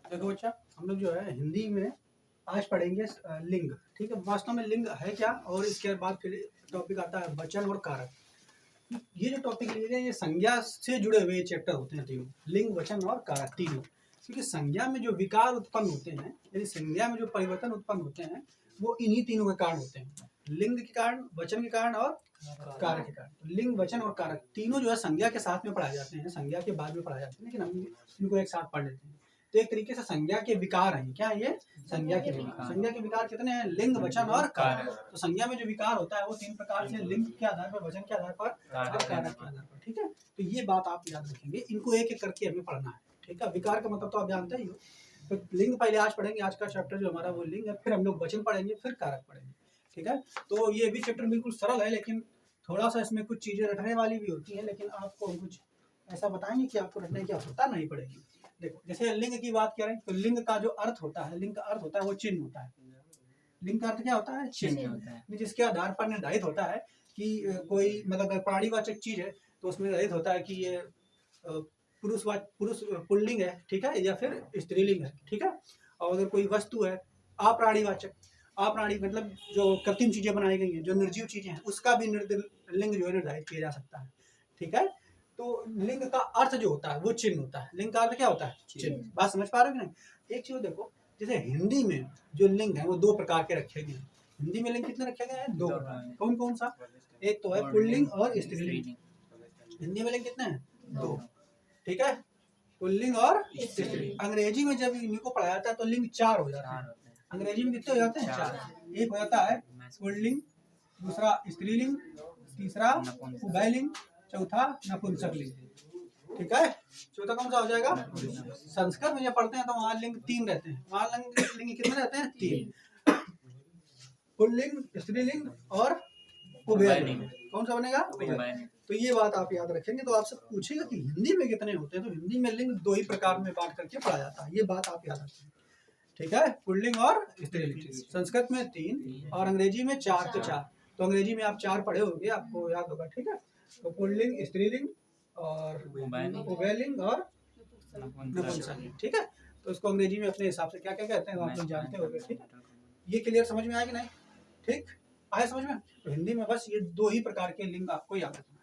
देखो बच्चा, हम लोग जो है हिंदी में आज पढ़ेंगे लिंग। ठीक है, वास्तव में लिंग है क्या, और इसके बाद फिर टॉपिक आता है वचन और कारक। ये जो टॉपिक लिए गए ये संज्ञा से जुड़े हुए चैप्टर होते हैं तीनों, लिंग वचन और कारक तीनों। क्योंकि संज्ञा में जो विकार उत्पन्न होते हैं, यानी संज्ञा में जो परिवर्तन उत्पन्न होते हैं, वो इन्हीं तीनों के कारण होते हैं, लिंग के कारण, वचन के कारण और कारक के कारण। तो लिंग, वचन और कारक तीनों जो है संज्ञा के साथ में पढ़ाए जाते हैं, संज्ञा के बाद में पढ़ाए जाते हैं, लेकिन हम इनको एक साथ पढ़ लेते हैं। तो एक तरीके से संज्ञा के विकार हैं। क्या है ये? संज्ञा के विकार। संज्ञा के विकार कितने हैं? लिंग, वचन और कारक। तो संज्ञा में जो विकार होता है वो तीन प्रकार से, लिंग के आधार पर, वचन के आधार पर और कारक के आधार पर। ठीक है, तो ये बात आप याद रखेंगे, इनको एक एक करके हमें पढ़ना है। ठीक है, विकार का मतलब तो आप जानते ही हो। तो लिंग पहले आज पढ़ेंगे, आज का चैप्टर जो हमारा वो लिंग है, फिर हम लोग वचन पढ़ेंगे, फिर कारक पढ़ेंगे। ठीक है, तो ये भी चैप्टर बिल्कुल सरल है, लेकिन थोड़ा सा इसमें कुछ चीजें रटने वाली भी होती है, लेकिन आपको कुछ ऐसा बताएंगे कि आपको रटने की आवश्यकता नहीं पड़ेगी। देखो, जैसे लिंग की बात करें तो लिंग का जो अर्थ होता है, लिंग का अर्थ होता है वो चिन्ह होता है। लिंग का अर्थ क्या होता है? चिन्ह होता है, जिसके आधार पर निर्धारित होता है कि कोई मतलब प्राणीवाचक चीज है तो उसमें निर्धारित होता है कि ये पुरुष पुल्लिंग है, ठीक है, या फिर स्त्रीलिंग है। ठीक है, और अगर कोई वस्तु है अप्राणीवाचक, अप्राणी मतलब जो कृत्रिम चीजें बनाई गई हैं, जो निर्जीव चीजें हैं, उसका भी लिंग जो है निर्धारित किया जा सकता है। ठीक है, तो लिंग का अर्थ जो होता है वो चिन्ह होता है। लिंग का अर्थ क्या होता है? चिन्ह। बात समझ पा रहे हो कि नहीं? एक चीज देखो, जैसे हिंदी में जो लिंग है वो दो प्रकार के रखे गए हैं। हिंदी में लिंग कितने रखे गए हैं? दो प्रकार। कौन कौन सा? एक तो है पुल्लिंग और स्त्रीलिंग। हिंदी में लिंग कितने हैं? दो। ठीक है, पुल्लिंग और स्त्रीलिंग। अंग्रेजी में जब इनको पढ़ाया जाता है तो लिंग चार हो जाता है। अंग्रेजी में कितने हो जाते हैं? चार। एक हो जाता है पुल्लिंग, दूसरा स्त्रीलिंग, तीसरा उभयलिंग, चौथा नपुंसकलिंग। ठीक है, चौथा कौन सा हो जाएगा? संस्कृत में जब पढ़ते हैं तो वहां लिंग तीन रहते हैं। वहां लिंग कितने रहते हैं? तीन। पुल्लिंग, स्त्रीलिंग और उभयलिंग। कौन सा बनेगा? तो ये बात आप याद रखेंगे। तो आपसे पूछेगा कि हिंदी में कितने होते हैं, तो हिंदी में लिंग दो ही प्रकार में बांट करके पढ़ा जाता है। ये बात आप याद रखेंगे। ठीक है, पुल्लिंग और स्त्रीलिंग। संस्कृत में तीन और अंग्रेजी में चार के चार। तो अंग्रेजी में आप चार पढ़े होंगे, आपको याद होगा। ठीक है, तो पुल्लिंग, स्त्रीलिंग और उभयलिंग और नपुंसकलिंग। ठीक है, तो उसको अंग्रेजी में अपने हिसाब से क्या क्या कहते हैं आप लोग जानते होंगे। ठीक है, ये क्लियर समझ में आया कि नहीं? ठीक आया समझ में? तो हिंदी में बस ये दो ही प्रकार के लिंग आपको याद रखना है।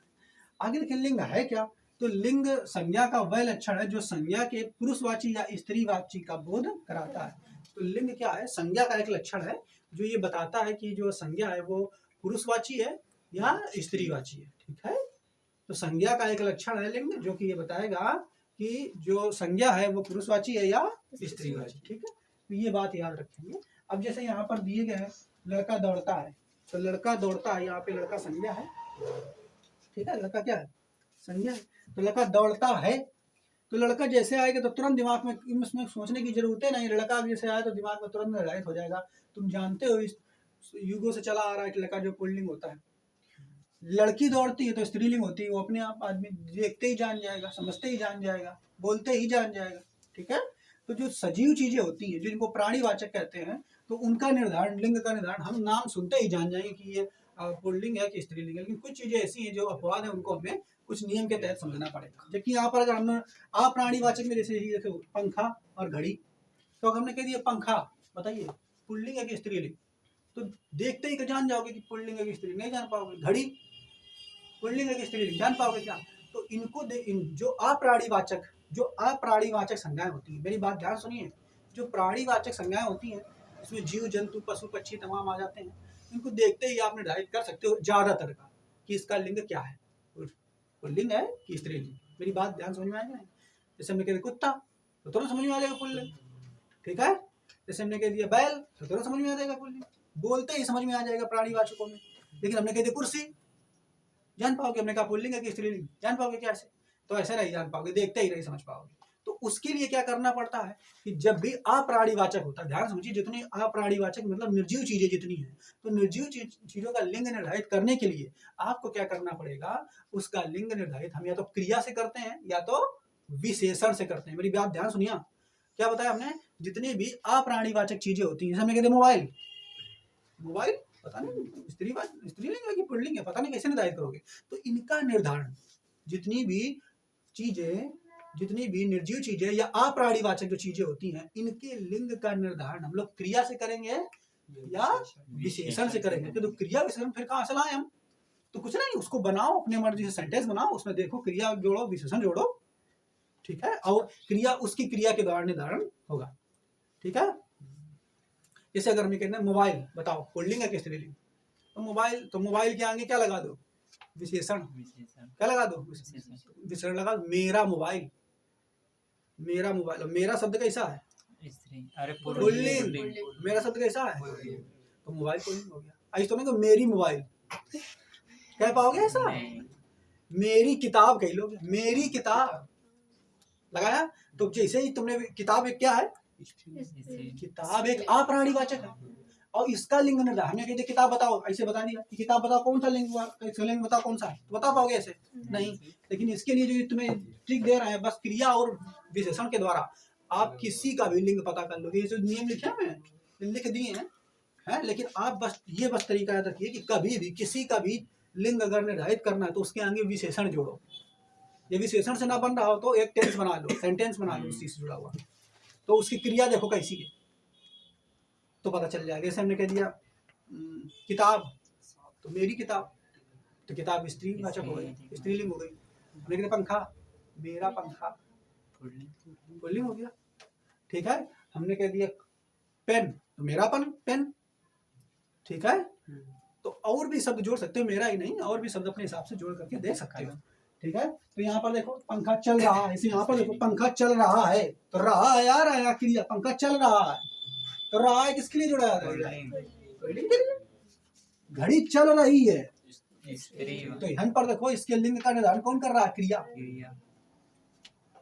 आगे देखिए, लिंग है क्या? तो लिंग संज्ञा का वह लक्षण है जो संज्ञा के पुरुषवाची या स्त्रीवाची का बोध कराता है। तो लिंग क्या है? संज्ञा का एक लक्षण है जो ये बताता है कि जो संज्ञा है वो पुरुषवाची है या स्त्रीवाची है। ठीक है, तो संज्ञा का एक लक्षण है लिंग, जो कि ये बताएगा कि जो संज्ञा है वो पुरुषवाची है या स्त्रीवाची। ठीक है, तो ये बात याद रखेंगे। अब जैसे यहाँ पर दिए गए हैं लड़का दौड़ता है, तो लड़का दौड़ता है, यहाँ पे लड़का संज्ञा है। ठीक है, लड़का क्या है? संज्ञा है। तो लड़का दौड़ता है, तो लड़का जैसे आएगा तो तुरंत दिमाग में इसमें सोचने की जरूरत है नहीं। लड़का जैसे आया तो दिमाग में तुरंत निर्धारित हो जाएगा। तुम जानते हो इस युगों से चला आ रहा है कि लड़का जो पुल्लिंग होता है, लड़की दौड़ती है तो स्त्रीलिंग होती है। वो अपने आप आदमी देखते ही जान जाएगा, समझते ही जान जाएगा, बोलते ही जान जाएगा। ठीक है, तो जो सजीव चीजें होती हैं जिनको प्राणीवाचक कहते हैं, तो उनका निर्धारण, लिंग का निर्धारण हम नाम सुनते ही जान जाएंगे कि ये पुल्लिंग है कि स्त्रीलिंग है। लेकिन कुछ चीजें ऐसी हैं जो अपवाद है, उनको हमें कुछ नियम के तहत समझना पड़ेगा। जबकि यहाँ पर अगर हम अप्राणीवाचक में जैसे देखो पंखा और घड़ी, तो हमने कह दिया पंखा, बताइए पुल्लिंग है कि स्त्रीलिंग? तो देखते ही जान जाओगे कि पुल्लिंग है कि स्त्रीलिंग, नहीं जान पाओगे। घड़ी पुल्लिंग है कि स्त्रीलिंग जान पाओगे क्या? तो इनको जो अप्राणीवाचक संज्ञाएं होती हैं, मेरी बात ध्यान सुनिए, जो प्राणीवाचक संज्ञाएं होती हैं इसमें जीव जंतु पशु पक्षी तमाम आ जाते हैं। इनको देखते ही आप निर्धारित कर सकते हो ज्यादातर का कि इसका लिंग क्या है, पुल्लिंग है कि स्त्रीलिंग। मेरी बात ध्यान समझ में आएगी नहीं? जैसे हमने कह दिया कुत्ता तो तुरंत समझ में आ जाएगा पुल्लिंग। ठीक है, जैसे हमने कह दिया बैल तो तुरंत समझ में आ जाएगा पुल्लिंग, बोलते ही समझ में आ जाएगा प्राणीवाचकों में। लेकिन हमने कह दिया कुर्सी, जान पाओगे हमने कहा पुल्लिंग है कि स्त्रीलिंग? जान पाओगे क्या ऐसे? तो ऐसे नहीं जान पाओगे, देखते ही नहीं समझ पाओगे। तो उसके लिए क्या करना पड़ता है कि जब भी अप्राणीवाचक होता है, ध्यान समझिए, जितनी अप्राणीवाचक मतलब निर्जीव चीजें जितनी हैं, तो निर्जीव चीजों का लिंग निर्धारित करने के लिए आपको क्या करना पड़ेगा? उसका लिंग निर्धारित हम या तो क्रिया से करते हैं या तो विशेषण से करते हैं। मेरी बात ध्यान सुनिए, क्या बताया हमने? जितनी भी अप्राणीवाचक चीजें होती हैं, हमने कहते मोबाइल, मोबाइल पता नहीं स्त्रीलिंग है कि पुल्लिंग है, पता नहीं कैसे निर्धारित करोगे। तो इनका निर्धारण, जितनी भी चीजें जितनी भी निर्जीव चीजें या अप्राणीवाचक जो चीजें होती हैं, इनके लिंग का निर्धारण हम लोग क्रिया से करेंगे या विशेषण से करेंगे। तो क्रिया विशेषण फिर कहाँ से लाए हम? तो कुछ नहीं, उसको बनाओ अपने मर्जी से, सेंटेंस बनाओ, उसमें देखो क्रिया जोड़ो विशेषण जोड़ो, ठीक है, और क्रिया उसकी क्रिया के द्वारा निर्धारण होगा, ठीक है। जैसे अगर हम कहते हैं मोबाइल, बताओ पुल्लिंग है कि स्त्रीलिंग? तो मोबाइल के आगे क्या लगा दो? विशेषण। क्या लगा दो? विशेषण लगा दो। मेरा मोबाइल, मेरा मोबाइल। मेरा शब्द कैसा है? पुल्लिंग। मेरा शब्द कैसा है? तो मोबाइल पुल्लिंग हो गया। ऐसा तो नहीं तो मेरी मोबाइल कह पाओगे ऐसा? मेरी किताब कह लोगे, मेरी किताब लगाया। तो जैसे ही तुमने किताब एक क्या है? किताब एक अप्राणीवाचक है, और इसका लिंग निर्धारण है। किताब बताओ, ऐसे बता दिया कि किताब बताओ कौन सा लिंग हुआ, लिंग बताओ कौन सा है, तो बता पाओगे ऐसे? नहीं। लेकिन इसके लिए जो तुम्हें ट्रिक दे रहे हैं, बस क्रिया और विशेषण के द्वारा आप किसी का भी लिंग पता कर लोगे। ये जो नियम लिखे हैं लिख दिए हैं, लेकिन आप बस तरीका याद रखिए कि कभी भी किसी का भी लिंग अगर निर्धारित करना है तो उसके आगे विशेषण जोड़ो। ये विशेषण से ना बन रहा हो तो एक टेंस बना लो, सेंटेंस बना लो उसी से जुड़ा हुआ, तो उसकी क्रिया देखो कैसी है तो पता चल जाएगा। जैसे हमने कह दिया किताब, तो मेरी किताब, तो किताब स्त्रीवाचक हो गई, स्त्रीलिंग हो गई। हमने कहा पंखा, मेरा पंखा, पुल्लिंग हो गया, ठीक है। हमने कह दिया पेन, तो मेरा पेन, ठीक है। तो और भी शब्द जोड़ सकते हो, मेरा ही नहीं, और भी शब्द अपने हिसाब से जोड़ करके दे सकते हो, ठीक है। तो यहाँ पर देखो पंखा चल रहा है, यहाँ पर देखो पंखा चल रहा है, तो रहा है यार आया क्रिया, पंखा चल रहा है, तो रहा है किसके लिए जुड़ा है? घड़ी चल रही है, तो यहाँ पर देखो इसके लिंग का निर्धारण कौन कर रहा है? क्रिया,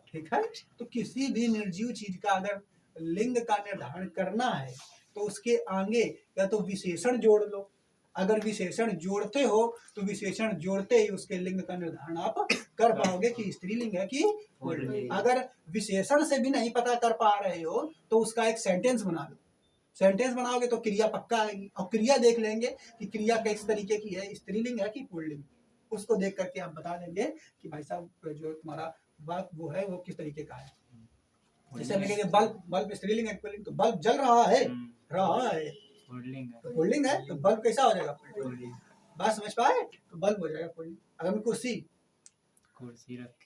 ठीक है। तो किसी भी निर्जीव चीज का अगर लिंग का निर्धारण करना है तो उसके आगे या तो विशेषण जोड़ लो, अगर विशेषण जोड़ते हो तो विशेषण जोड़ते ही उसके लिंग का निर्धारण आप कर पाओगे कि स्त्रीलिंग है कि पुल्लिंग। अगर विशेषण से भी नहीं पता कर पा रहे हो तो उसका एक सेंटेंस बना लो, सेंटेंस बनाओगे तो क्रिया पक्का आएगी, और क्रिया देख लेंगे कि क्रिया किस तरीके की है, स्त्रीलिंग है कि पुल्लिंग, उसको देख करके आप बता देंगे कि भाई साहब जो तुम्हारा बात वो है वो किस तरीके का है। जैसे हमने कहा बल्ब स्त्रीलिंग है पुल्लिंग, तो बल्ब जल रहा है, रहा है पुल्लिंग है, तो बल्ब कैसा हो जाएगा? बात समझ पाए? तो बल्ब हो जाएगा पुल्लिंग। अगर कुर्सी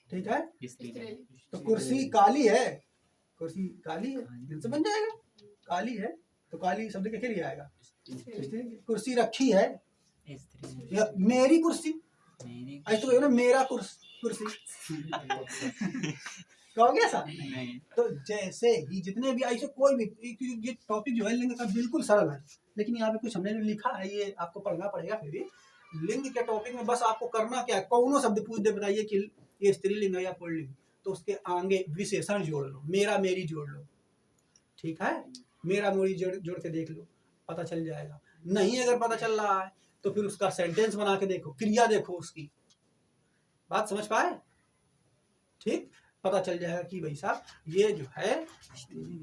ठीक है, तो कुर्सी काली है, कुर्सी काली है, से बन जाएगा, काली है तो काली शब्द के लिए आएगा। कुर्सी रखी है, मेरी कुर्सी, ऐसे तो ना मेरा कुर्सी कहोगे ऐसा? तो जैसे ही जितने भी ऐसे कोई भी, ये टॉपिक जो है लिंग का बिल्कुल सरल है, लेकिन यहाँ पे कुछ हमने जो लिखा है ये आपको पढ़ना पड़ेगा। फिर भी लिंग के टॉपिक में बस आपको करना क्या है, कौनो शब्द पूछ दे बताइए कि ये स्त्रीलिंग है या पुल्लिंग, तो उसके आगे विशेषण जोड़ लो, मेरा मेरी जोड़ लो, ठीक है। मेरा मोरी जोड़ के देख लो, पता चल जाएगा। नहीं अगर पता चल रहा है तो फिर उसका सेंटेंस बना के देखो, क्रिया देखो उसकी, बात समझ पाए? ठीक, पता चल जाएगा कि भाई साहब ये जो है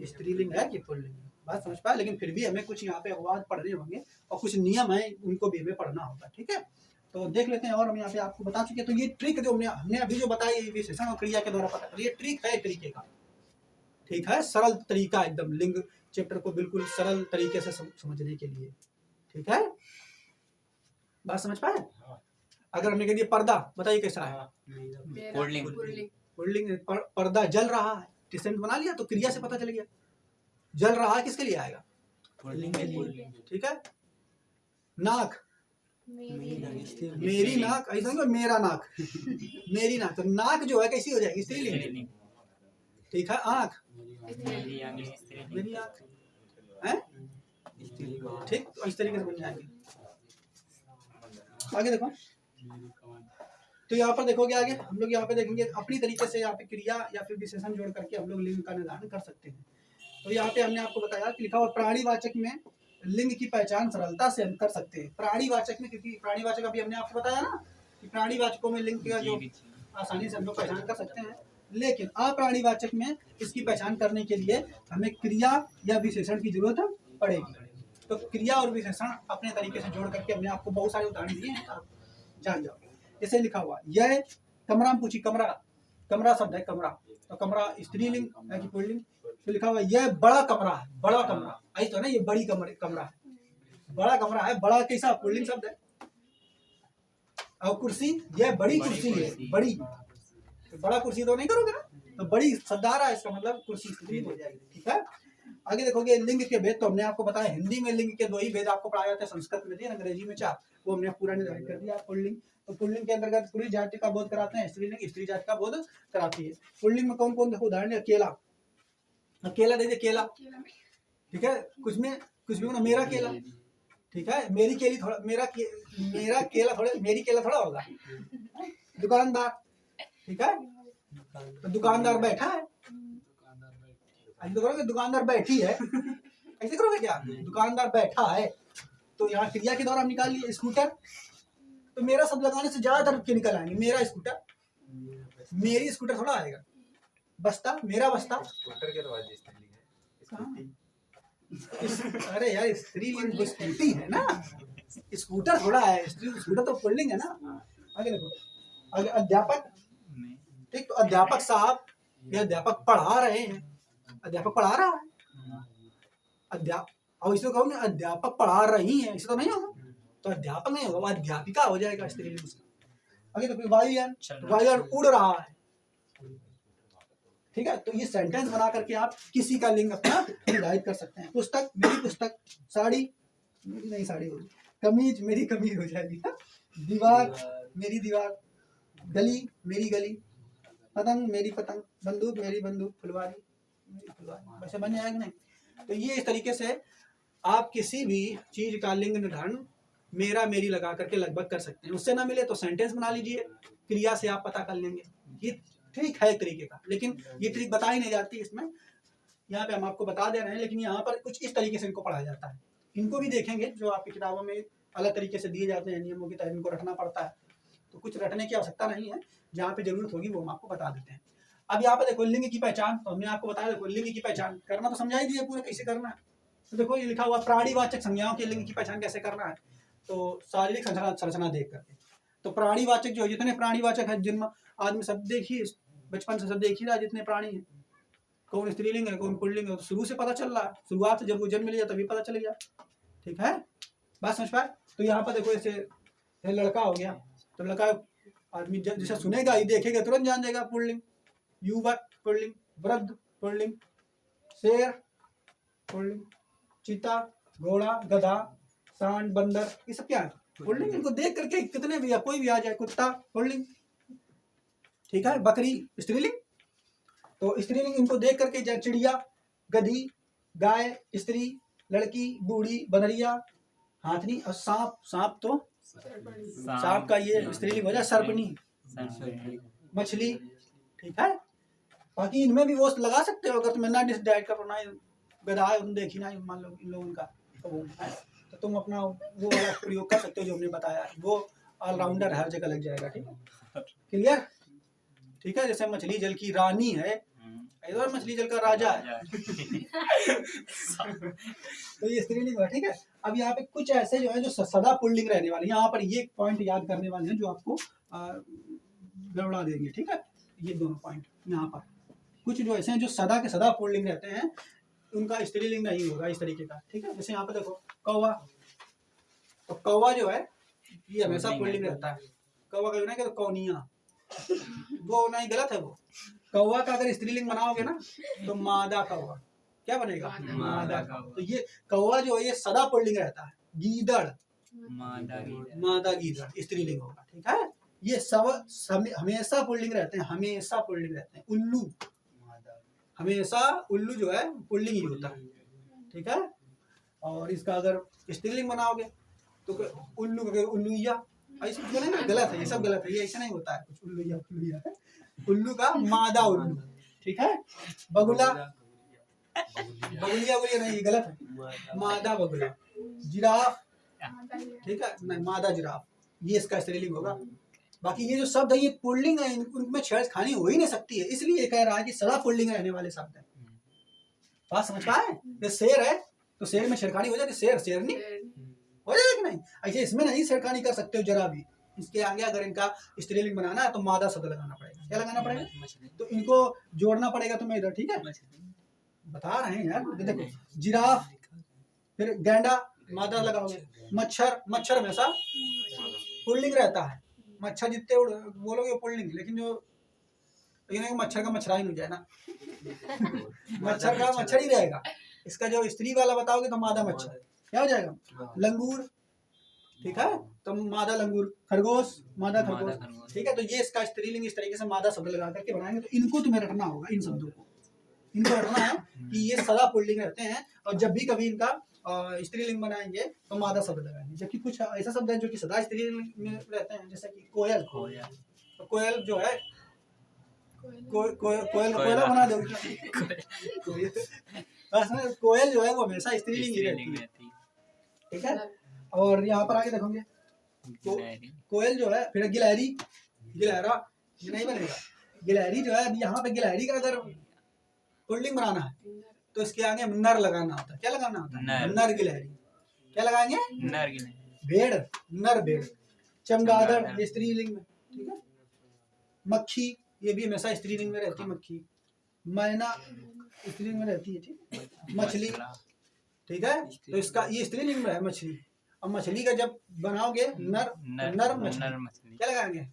स्त्रीलिंग है कि पुल्लिंग है, बात समझ पाए। लेकिन फिर भी हमें कुछ यहाँ पे अपवाद पढ़ने होंगे और कुछ नियम है उनको भी हमें पढ़ना होगा, ठीक है। तो देख लेते हैं, और हम यहाँ पे आपको बता चुके हैं। तो ये ट्रिक जो हमने अभी जो बताई विशेषण और क्रिया के द्वारा पता कर, ये ट्रिक है तरीके का, ठीक है, सरल तरीका एकदम, लिंग चैप्टर को बिल्कुल सरल तरीके से समझने के लिए, ठीक है। बात समझ पाए? अगर हमने कह दिया पर्दा, बताइए कैसा है? पुल्लिंग। पर्दा जल रहा है, टिसेंट बना लिया तो क्रिया से पता चल गया, जल रहा है किसके लिए आएगा? पुल्लिंग के लिए, ठीक है। नाक, मेरी नाक, ऐसा नहीं मेरा नाक मेरी नाक, तो नाक जो है कैसी हो जाएगी? स्त्रीलिंग, ठीक है। आँख, मेरी आँख है, ठीक, तो इस तरीके से बन जाएंगे। आगे देखो, तो यहाँ पर देखोगे आगे हम लोग यहाँ पे देखेंगे अपनी तरीके से यहाँ पे क्रिया या फिर विशेषण जोड़ करके हम लोग लिंग का निर्धारण कर सकते हैं। तो यहाँ पे हमने आपको बताया कि लिखा हुआ प्राणीवाचक में लिंग की पहचान सरलता से हम कर सकते हैं। प्राणीवाचक में, क्योंकि प्राणीवाचक अभी हमने आपको बताया ना कि प्राणीवाचकों में लिंग का जो आसानी से हम लोग पहचान कर सकते हैं, लेकिन अप्राणीवाचक में इसकी पहचान करने के लिए हमें क्रिया या विशेषण की जरूरत पड़ेगी। तो क्रिया और विशेषण अपने तरीके से जोड़ करके हमने आपको बहुत सारे उदाहरण दिए हैं, आप जान जाओ। जैसे लिखा हुआ यह कमरा में पूछी, कमरा, कमरा शब्द है, कमरा, तो कमरा स्त्रीलिंग है कि पुल्लिंग? तो लिखा हुआ यह बड़ा कमरा है, बड़ा कमरा आई तो ना, ये बड़ी कमरा है, बड़ा कमरा है, बड़ा कैसा पुल्लिंग शब्द है। और कुर्सी, यह बड़ी कुर्सी है, बड़ी, तो बड़ा कुर्सी तो नहीं करोगे ना, तो बड़ी शब्द आ रहा है, इसका मतलब कुर्सी स्त्रीलिंग हो जाएगी। ठीक है, आगे देखोगे लिंग के भेद। तो हमने आपको बताया हिंदी में लिंग के 2 ही भेद आपको पढ़ाए जाते हैं, संस्कृत में 3, अंग्रेजी में 4, वो हमने पूरा निर्धारित कर दिया। पुल्लिंग, तो पुल्लिंग के अंतर्गत पुरुष जाति का बोध कराते हैं, स्त्रीलिंग स्त्री जाति का बोध कराती है। पुल्लिंग में कौन कौन, देखो उदाहरण है, केला, केला दे दे, केला, ठीक है, कुछ भी ना, मेरा केला, ठीक है, मेरी केली थोड़ा, मेरा केला थोड़ा, मेरी केला थोड़ा होगा। दुकानदार, ठीक है, तो दुकानदार बैठा है, ऐसे करोगे दुकानदार बैठी है, ऐसे करोगे क्या, दुकानदार बैठा है, तो यहाँ क्रिया के द्वारा हम निकाल लिए। स्कूटर, तो मेरा शब्द लगाने से ज्यादातर के निकल आएंगे, मेरा स्कूटर, मेरी स्कूटर थोड़ा आएगा। बस्ता, मेरा बस्ता, स्कूटर के तो अरे यार स्त्रीलिंग स्कूटी है ना, स्कूटर थोड़ा है, स्कूटर तो पुल्लिंग है ना। आगे देखो, आगे अध्यापक, ठीक, तो अध्यापक साहब, ये अध्यापक पढ़ा रहे हैं, अध्यापक पढ़ा रहा है, और इसे कहोगे अध्यापक पढ़ा रही हैं, इसे तो नहीं होगा, तो अध्यापक नहीं होगा, अध्यापिका हो जाएगा स्त्रीलिंग। आगे तो वायुयान उड़ रहा है, ठीक है, तो ये सेंटेंस बना करके आप किसी का लिंग अपना निर्धारित कर सकते हैं। पुस्तक, मेरी पुस्तक, साड़ी, मेरी नहीं साड़ी होगी, कमीज, मेरी कमीज हो जाएगी, दीवार, मेरी दीवार, गली, मेरी गली, पतंग, मेरी पतंग, बंदूक, मेरी बंदूक, फुलवारी, वैसे बन जाएगा नहीं। तो ये इस तरीके से आप किसी भी चीज का लिंग निर्धारण मेरा मेरी लगा करके लगभग कर सकते हैं। उससे ना मिले तो सेंटेंस बना लीजिए, क्रिया से आप पता कर लेंगे। ये ट्रिक है एक तरीके का, लेकिन ये ट्रिक बताई नहीं जाती इसमें, यहाँ पे हम आपको बता दे रहे हैं, लेकिन यहाँ पर कुछ इस तरीके से इनको पढ़ाया जाता है। इनको भी देखेंगे जो आपकी किताबों में अलग तरीके से दिए जाते हैं, नियमों की तरह इनको रटना पड़ता है, तो कुछ रटने की आवश्यकता नहीं है, जहाँ पे जरूरत होगी वो हम आपको बता देते हैं। अब यहाँ पे देखो लिंग की पहचान, तो हमने आपको बताया, देखो लिंग की पहचान करना तो समझा ही दिया पूरा कैसे करना है। तो देखो ये लिखा हुआ प्राणीवाचक संज्ञाओं के लिंग की पहचान कैसे करना है, तो शारीरिक संरचना देख करके। तो प्राणीवाचक जो जितने प्राणीवाचक है, जिनमें आदमी सब देखिए, बचपन से सब देख ही रहा है जितने प्राणी है, कौन स्त्रीलिंग है कौन पुल्लिंग है, तो शुरू से पता चल रहा है, शुरुआत से जब वो जन्म लिया तभी पता चल गया। ठीक है, बात समझ पाए। तो यहाँ पर देखो ऐसे लड़का हो गया, तो लड़का आदमी जैसे सुनेगा ही देखेगा तुरंत जान जाएगा पुल्लिंग। युवक पुल्लिंग, वृद्ध पुल्लिंग, शेर पुल्लिंग, चीता, घोड़ा, गधा, सांड, बंदर, ये सब क्या है पुल्लिंग। इनको देख करके कितने भी कोई भी आ जाए, कुत्ता पुल्लिंग, ठीक है, बकरी स्त्रीलिंग, तो स्त्रीलिंग इनको देख करके, चिड़िया, गधी, गाय स्त्री, लड़की, बूढ़ी, बनरिया, हाथनी, और सांप, सांप तो सांप का ये स्त्रीलिंग हो जाए, सर्पनी, मछली, ठीक है। बाकी इनमें भी वो लगा सकते हो, अगर तुम्हें ना डिसाइड करना है, गधा है तुम देखी ना, मान लो इन लोगों का, तो तुम अपना वो वाला प्रयोग कर सकते हो जो हमने बताया, वो ऑलराउंडर हर जगह लग जाएगा। ठीक है, क्लियर, ठीक है। जैसे मछली जल की रानी है, इधर मछली जल का राजा है तो ये स्त्रीलिंग है। ठीक है, अब यहाँ पे कुछ ऐसे जो है जो सदा पुल्लिंग रहने वाले, यहाँ पर ये पॉइंट याद करने वाले हैं जो आपको गड़बड़ा देंगे। ठीक है, ये दोनों पॉइंट यहाँ पर कुछ जो ऐसे हैं जो सदा के सदा पुल्लिंग रहते हैं, उनका स्त्रीलिंग नहीं होगा इस तरीके का। ठीक है, जैसे यहाँ पर देखो कौवा, तो कौवा जो है ये हमेशा पुल्लिंग रहता है। कौवा का ना, तो कौनिया, वो नहीं, गलत है वो। कौवा का अगर स्त्रीलिंग बनाओगे ना तो मादा कौवा, क्या बनेगा, मादा कौवा। तो ये कौवा जो है ये सदा पुल्लिंग रहता है। गीदड़, मादा गीदड़ स्त्रीलिंग होगा। ठीक है, ये सब हमेशा पुल्लिंग रहते हैं, हमेशा पुल्लिंग रहते हैं। उल्लू, हमेशा उल्लू जो है पुल्लिंग ही होता है। ठीक है, और इसका अगर स्त्रीलिंग बनाओगे तो उल्लू का उल्लुया, ऐसे बनेगा, गलत है, ये सब गलत है, ये ऐसा नहीं होता है कुछ। उल्लुया उल्लुया है, उल्लू का मादा उल्लू। ठीक है, बगुला, बगुलिया बोलिए नहीं, गलत है, मादा बगुला। जिराफ, ठीक है, नहीं, मादा जिराफ, ये इसका स्त्रीलिंग होगा। बाकी ये जो शब्द है ये पुल्लिंग है, इनमें छेड़खानी हो ही नहीं सकती है, इसलिए ये कह रहा है कि सदा पुल्लिंग रहने वाले शब्द है। बात समझ पाए। ये शेर है तो शेर में छेड़खानी हो जाती, शेर शेरनी हो जाएगा कि नहीं, ऐसे इसमें नहीं छेड़खानी कर सकते हो जरा भी। इसके आगे अगर इनका स्त्रीलिंग बनाना है तो मादा शब्द लगाना पड़ेगा। क्या लगाना पड़ेगा? तो इनको जोड़ना पड़ेगा तुम्हें इधर, ठीक है? बता रहे हैं यार, देखो जिराफ, फिर गैंडा मादा लगाओगे, मच्छर, मच्छर हमेशा पुल्लिंग रहता है, मच्छर जितने बोलोगे पुल्लिंग, लेकिन जो मच्छर का मच्छरा ही नहीं जाए ना मच्छर का मच्छर ही रहेगा। इसका जो स्त्री वाला बताओगे तो मादा मच्छर क्या हो जाएगा? लंगूर, ठीक है? तो मादा लंगूर, खरगोश मादा खरगोश, ठीक है? तो ये इसका स्त्रीलिंग इस तरीके से मादा शब्द लगा करके बनाएंगे। तो इनको तुम्हें रटना होगा, इन शब्दों को इनको रटना है कि ये सदा पुल्लिंग रहते हैं, और जब भी कभी इनका स्त्रीलिंग बनाएंगे तो मादा शब्द लगाएंगे। जबकि कुछ ऐसा शब्द है जो कि सदा स्त्रीलिंग में रहते हैं, जैसे कि कोयल। तो कोयल जो है कोयला बना दोगे कोयल जो है वो हमेशा स्त्रीलिंग ही रहती है, ठीक है? और यहाँ पर आगे देखोगे तो कोयल जो है, फिर गिलहरी, गिलहरा ये नहीं बनेगा। गिलहरी जो है, अब यहाँ पे गिलहरी का अगर पुल्लिंग बनाना है तो इसके आगे नर लगाना होता है। क्या लगाना होता है? नर गिलहरी। क्या लगाएंगे? नर गिलहरी। भेड़, नर भेड़। चमगादड़ ये स्त्रीलिंग में, ठीक है? मक्खी ये भी हमेशा स्त्रीलिंग में रहती है, मक्खी। मैना स्त्रीलिंग में रहती है, ठीक? मछली, ठीक है? तो इसका ये स्त्रीलिंग में है मछली। अब मछली का जब बनाओगे नर मछली, क्या लगाएंगे?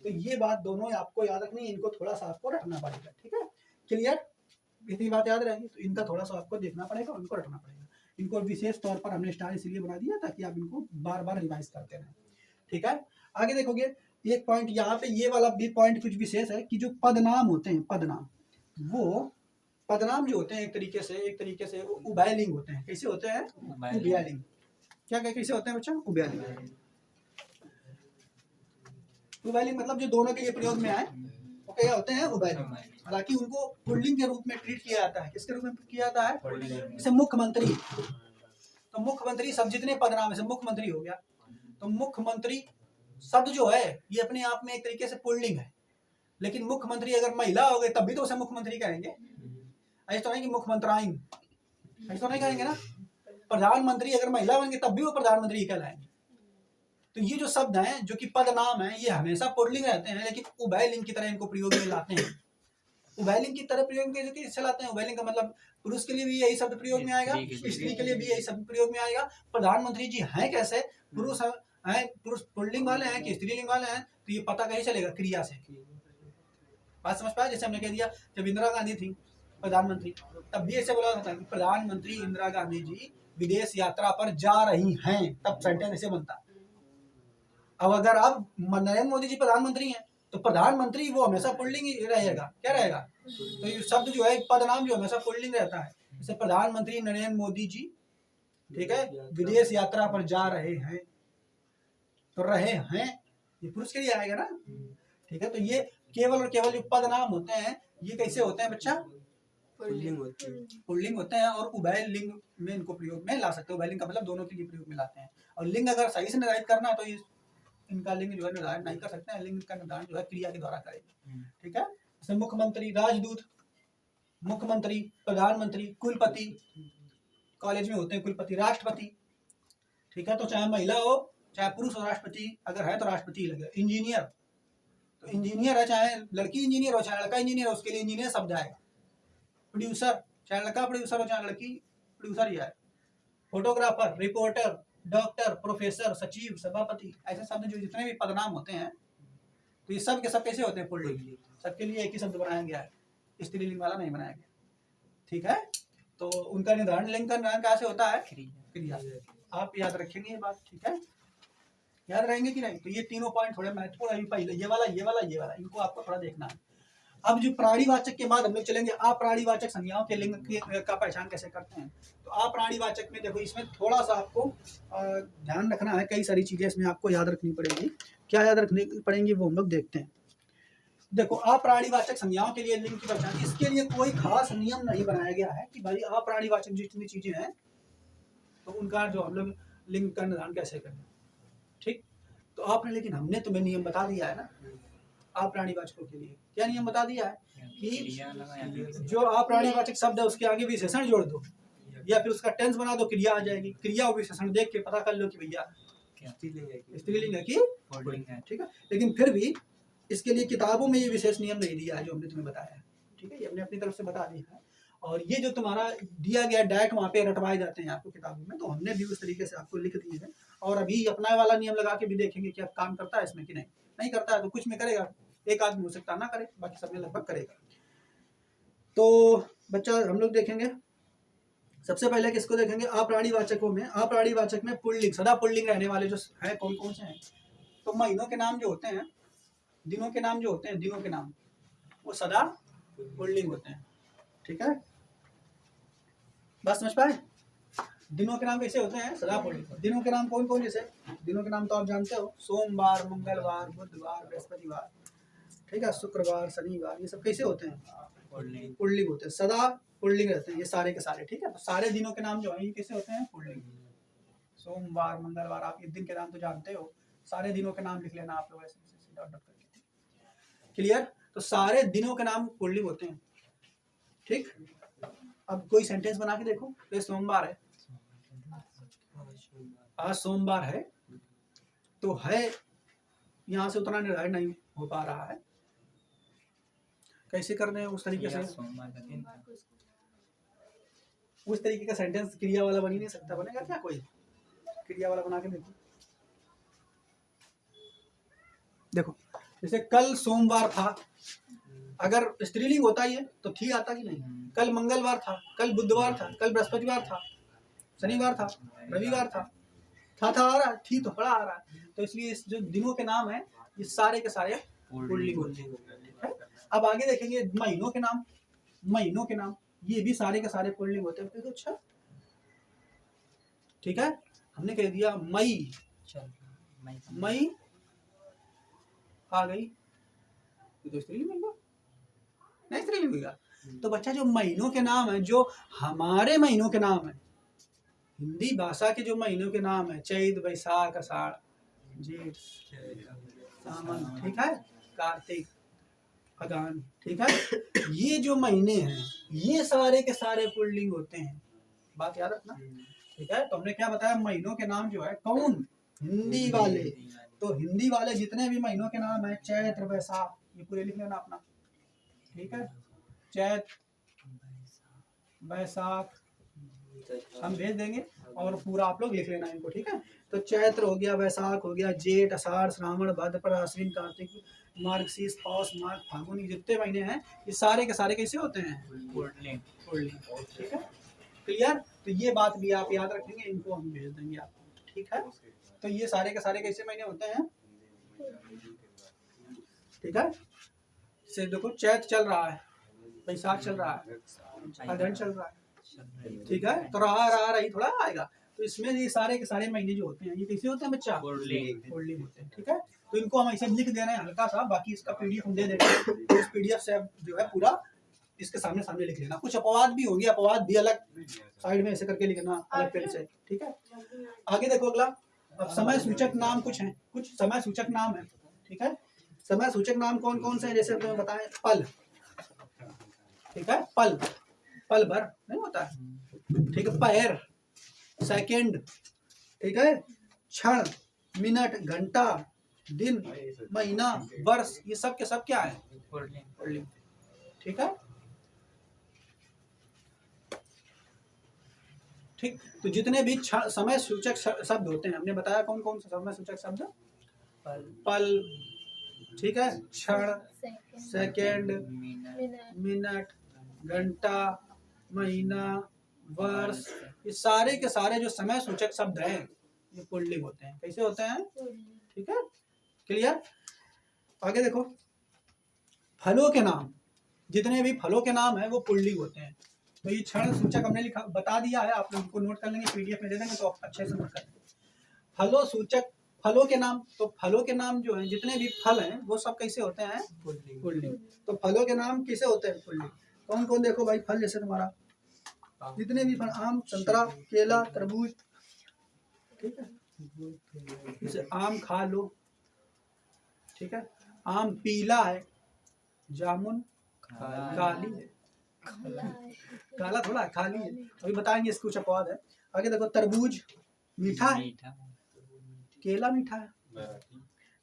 तो ये बात दोनों आपको याद रखनी है, इनको थोड़ा सा आपको रखना पड़ेगा, ठीक है? क्लियर? इतनी बात याद रहेगी, तो इनका थोड़ा सा आपको देखना पड़ेगा, उनको रखना पड़ेगा। इनको विशेष तौर पर हमने स्टार इसलिए बना दिया ताकि आप इनको बार बार रिवाइज करते रहें, ठीक है? आगे देखोगे एक पॉइंट यहाँ पे, ये वाला भी पॉइंट कुछ विशेष है कि जो पदनाम होते हैं, पदनाम, वो पदनाम जो होते हैं एक तरीके से वो उभयलिंग होते हैं। कैसे होते हैं? उभयलिंग। क्या कैसे होते हैं बच्चा? उभयलिंग। उभयलिंग मतलब जो दोनों के लिए प्रयोग में आए, वो क्या होते हैं? उभयलिंग। हालांकि उनको पुल्लिंग के रूप में ट्रीट किया जाता है। किसके रूप में किया जाता है? जैसे मुख्यमंत्री, तो मुख्यमंत्री सब जितने पदनाम है मुख्यमंत्री हो गया। तो मुख्यमंत्री शब्द जो है ये अपने आप में एक तरीके से पुल्लिंग है, लेकिन मुख्यमंत्री अगर महिला हो गए तब भी तो उसे मुख्यमंत्री कहेंगे। ऐसा तो नहीं कि मुख्यमंत्राइन, ऐसा नहीं कहेंगे ना। प्रधानमंत्री अगर महिला बनेंगे तब भी वो प्रधानमंत्री कहलाएंगे। तो ये जो शब्द हैं जो कि पदनाम है, ये हमेशा पुल्लिंग रहते हैं, लेकिन उभयलिंग की तरह इनको प्रयोग में लाते हैं। उभयलिंग की तरह प्रयोग में कैसे लाते हैं? उभयलिंग का मतलब पुरुष के लिए भी यही शब्द प्रयोग में आएगा, स्त्री के लिए भी यही शब्द प्रयोग में आएगा। प्रधानमंत्री जी हैं कैसे? पुरुष हैं, पुरुष पुल्लिंग वाले हैं कि स्त्रीलिंग वाले हैं, तो ये पता कैसे चलेगा? क्रिया से। बात समझ पाया? जैसे हमने कह दिया जब इंदिरा गांधी थी प्रधानमंत्री, तब भी ऐसे बोला जाता है कि प्रधानमंत्री इंदिरा गांधी जी विदेश यात्रा पर जा रही हैं, तब सेंटेंस ऐसे बनता है। अब अगर आप नरेंद्र मोदी जी प्रधानमंत्री हैं तो प्रधानमंत्री वो हमेशा पुल्लिंग ही रहेगा। क्या रहेगा? तो ये शब्द जो है पदनाम जो हमेशा पुल्लिंग रहता है। जैसे प्रधानमंत्री नरेंद्र मोदी जी, ठीक है, विदेश यात्रा पर जा रहे हैं, तो रहे हैं ये पुरुष के लिए आएगा ना, ठीक है? तो ये केवल और केवल जो पदनाम होते हैं ये कैसे होते हैं बच्चा? पुल्लिंग होते हैं, और उभय लिंग में इनको प्रयोग में ला सकते हैं। उभय लिंग का मतलब दोनों के लिए प्रयोग में लाते हैं। और लिंग अगर सही से निर्धारित करना है तो इनका लिंग जो है निर्धारित नहीं कर सकते हैं। लिंग का निर्धारण जो है क्रिया के द्वारा करेंगे, ठीक है? जैसे मुख्यमंत्री, राजदूत, मुख्यमंत्री, प्रधानमंत्री, कुलपति, कॉलेज में होते हैं कुलपति, राष्ट्रपति, ठीक है? तो चाहे महिला हो चाहे पुरुष हो, राष्ट्रपति अगर है तो राष्ट्रपति लगेगा। इंजीनियर, तो इंजीनियर है, चाहे लड़की इंजीनियर हो चाहे लड़का इंजीनियर हो, उसके लिए इंजीनियर शब्द आएगा। प्रोड्यूसर, चाहे लड़का प्रोड्यूसर हो चाहे लड़की प्रोड्यूसर ही है। फोटोग्राफर, रिपोर्टर, डॉक्टर, प्रोफेसर, सचिव, सभापति, ऐसे शब्द जो जितने भी पदनाम होते हैं तो ये सब के सब कैसे होते हैं? पुल्लिंग। सबके लिए एक ही शब्द बनाया गया है, स्त्रीलिंग वाला नहीं बनाया गया, ठीक है? तो उनका निर्धारण, लिंग का निर्धारण कैसे होता है? क्रिया। आप याद रखेंगे ये बात, ठीक है? याद रहेंगे कि नहीं? तो ये तीनों पॉइंट थोड़े महत्वपूर्ण है। पहले ये वाला, ये वाला, ये वाला, इनको आपको थोड़ा देखना है। अब जो प्राणीवाचक के बाद हम लोग चलेंगे अप्राणीवाचक संज्ञाओं के लिंग का पहचान कैसे करते हैं। तो अप्राणीवाचक में देखो, इसमें थोड़ा सा आपको ध्यान रखना है, कई सारी चीजें इसमें आपको याद रखनी पड़ेगी। क्या याद रखनी पड़ेंगी वो हम लोग देखते हैं। देखो, अप्राणीवाचक संज्ञाओं के लिए लिंग की पहचान, इसके लिए कोई खास नियम नहीं बनाया गया है कि भाई अप्राणीवाचक जितनी चीजें हैं तो उनका जो हम लोग लिंग का निर्धारण कैसे करें, ठीक? तो आपने, लेकिन हमने तुम्हें नियम बता दिया है ना अप्राणीवाचकों के लिए। क्या नियम बता दिया है कि जो अप्राणीवाचक शब्द है उसके आगे विशेषण जोड़ दो या फिर उसका टेंस बना दो, क्रिया आ जाएगी। क्रिया और विशेषण देख के पता कर लो कि भैया स्त्रीलिंग है कि पुल्लिंग है, ठीक है? लेकिन फिर भी इसके लिए किताबों में ये विशेष नियम नहीं दिया है जो हमने तुम्हें बताया है, ठीक है, ये हमने अपनी तरफ से बता दिया है। और ये जो तुम्हारा दिया गया डायरेक्ट वहाँ पे रटवाए जाते हैं आपको किताबों में, तो हमने भी उस तरीके से आपको लिख दिए हैं। और अभी अपना वाला नियम लगा के भी देखेंगे कि अब काम करता है इसमें कि नहीं करता है, तो कुछ में करेगा, एक आदमी हो सकता ना करे, बाकी सब में लगभग करेगा। तो बच्चा हम लोग देखेंगे सबसे पहले किसको देखेंगे, अप्राणीवाचकों में, अप्राणीवाचक में पुल्लिंग, सदा पुल्लिंग रहने वाले जो है कौन कौन से हैं। तो महीनों के नाम जो होते हैं, दिनों के नाम जो होते हैं, दिनों के नाम वो सदा पुल्लिंग होते हैं, ठीक है, बात समझ पाए। दिनों के नाम कैसे होते हैं, सदा पुल्लिंग। दिनों के नाम कौन कौन, जैसे दिनों के नाम तो आप जानते हो, सोमवार, मंगलवार, बुधवार, बृहस्पतिवार, ठीक है, शुक्रवार, शनिवार, ये सब कैसे होते हैं, पुल्लिंग होते हैं, सदा पुल्लिंग रहते हैं ये सारे के सारे, ठीक है। तो सारे दिनों के नाम जो है ये कैसे होते हैं, पुल्लिंग। सोमवार, मंगलवार, आप ये दिन के नाम तो जानते हो, सारे दिनों के नाम लिख लेना आप लोग ऐसे डॉट डॉट करके, क्लियर। तो सारे दिनों के नाम पुल्लिंग होते हैं, ठीक। अब कोई सेंटेंस बना के देखो, तो सोमवार है, आज सोमवार है, तो है यहाँ से उतना निर्धारित नहीं हो पा रहा है, कैसे करने हैं उस तरीके से, उस तरीके का सेंटेंस क्रिया वाला बन ही नहीं सकता, बनेगा क्या कोई, क्रिया वाला बना के देखो, जैसे कल सोमवार था, अगर स्त्रीलिंग होता ही है तो थी आता कि नहीं, कल मंगलवार था, कल बुधवार था, कल बृहस्पतिवार था, शनिवार था, रविवार था आ रहा है, थी तो बड़ा आ रहा है, तो इसलिए इस जो दिनों के नाम है ये सारे के सारे पुल्लिंग होते हैं। अब आगे देखेंगे महीनों के नाम, महीनों के नाम ये भी सारे के सारे पुल्लिंग होते हैं, तो अच्छा ठीक है, हमने कह दिया मई, मई आ गई, तो स्त्रीलिंग होगा नहीं, स्त्रीलिंग होगा। तो बच्चा जो महीनों के नाम है, जो हमारे महीनों के नाम है, हिंदी भाषा के जो महीनों के नाम है, चैत, बैसाख, आषाढ़, जेठ, सावन, ठीक है, कार्तिक, अगहन, ठीक है, ये जो महीने हैं ये सारे के सारे पुल्लिंग होते हैं, बात याद रखना, ठीक है। तो हमने क्या बताया, महीनों के नाम जो है कौन, हिंदी वाले, तो हिंदी वाले जितने भी महीनों के नाम है, चैत्र, बैसाख, ये पूरे लिख लेना अपना, ठीक है, चैत, बैसाख हम भेज देंगे और पूरा आप लोग लिख लेना इनको, ठीक है। तो चैत्र हो गया, बैसाख हो गया, जेठ, आषाढ़, श्रावण, भाद्रपद, आश्विन, कार्तिक, मार्गशीर्ष, पौष, माघ, फागुन, ये जितने महीने हैं ये सारे के सारे कैसे होते हैं, पुल्लिंग, ठीक है, क्लियर। तो ये बात भी आप याद रखेंगे, इनको हम भेज देंगे आपको, ठीक है। तो ये सारे के सारे कैसे महीने होते हैं, ठीक है। से देखो चैत चल रहा है, बैसाख चल रहा है, अगहन चल रहा है, ठीक है, तो रही थोड़ा आएगा, तो इसमें ये सारे के सारे महीने जो होते हैं ये कैसे होते हैं बच्चा, पुल्लिंग होते हैं, ठीक है। तो इनको हम ऐसे लिख दे रहे हैं हल्का सा, बाकी इसका पीडीएफ हम दे देंगे, तो इस पीडीएफ से जो है पूरा इसके सामने सामने लिख लेना। कुछ अपवाद भी होंगे, अपवाद भी अलग साइड में ऐसे करके लिखना अलग पेन से, ठीक है। आगे देखो अगला, अब समय सूचक नाम कुछ है, कुछ समय सूचक नाम है, ठीक है। समय सूचक नाम कौन कौन से हैं, जैसे तुम्हें बताएं, पल, ठीक है, पल, पल भर नहीं होता है, ठीक है, पैर, सेकंड, ठीक है, क्षण, मिनट, घंटा, दिन, महीना, वर्ष, ये सब के सब क्या है, पुल्लिंग, ठीक है, ठीक। तो जितने भी समय सूचक शब्द होते हैं हमने बताया कौन कौन से समय सूचक शब्द, पल, ठीक है, क्षण, सेकंड, मिनट, घंटा, महीना, वर्ष, ये सारे के सारे जो समय सूचक शब्द हैं ये पुल्लिंग होते हैं, कैसे होते हैं, ठीक है, क्लियर। आगे देखो, फलों के नाम, जितने भी फलों के नाम है वो पुल्लिंग होते हैं। तो ये क्षण सूचक हमने लिखा बता दिया है, आप लोग को नोट कर लेंगे, पीडीएफ में दे देंगे तो अच्छे से नोट कर लेंगे। फलों सूचक, फलों के नाम, तो फलों के नाम जो है जितने भी फल हैं वो सब कैसे होते हैं, पुल्लिंग। तो फलों के नाम कैसे होते हैं, पुल्लिंग। कौन कौन देखो भाई, फल जैसे तुम्हारा जितने भी फल, आम, संतरा, केला, तरबूज, ठीक है, जैसे आम खा लो, ठीक है, आम पीला है, जामुन काली है, काला थोड़ा खाली है, अभी बताएंगे इसको कुछ अपवाद है। आगे देखो, तरबूज मीठा है, केला मीठा है,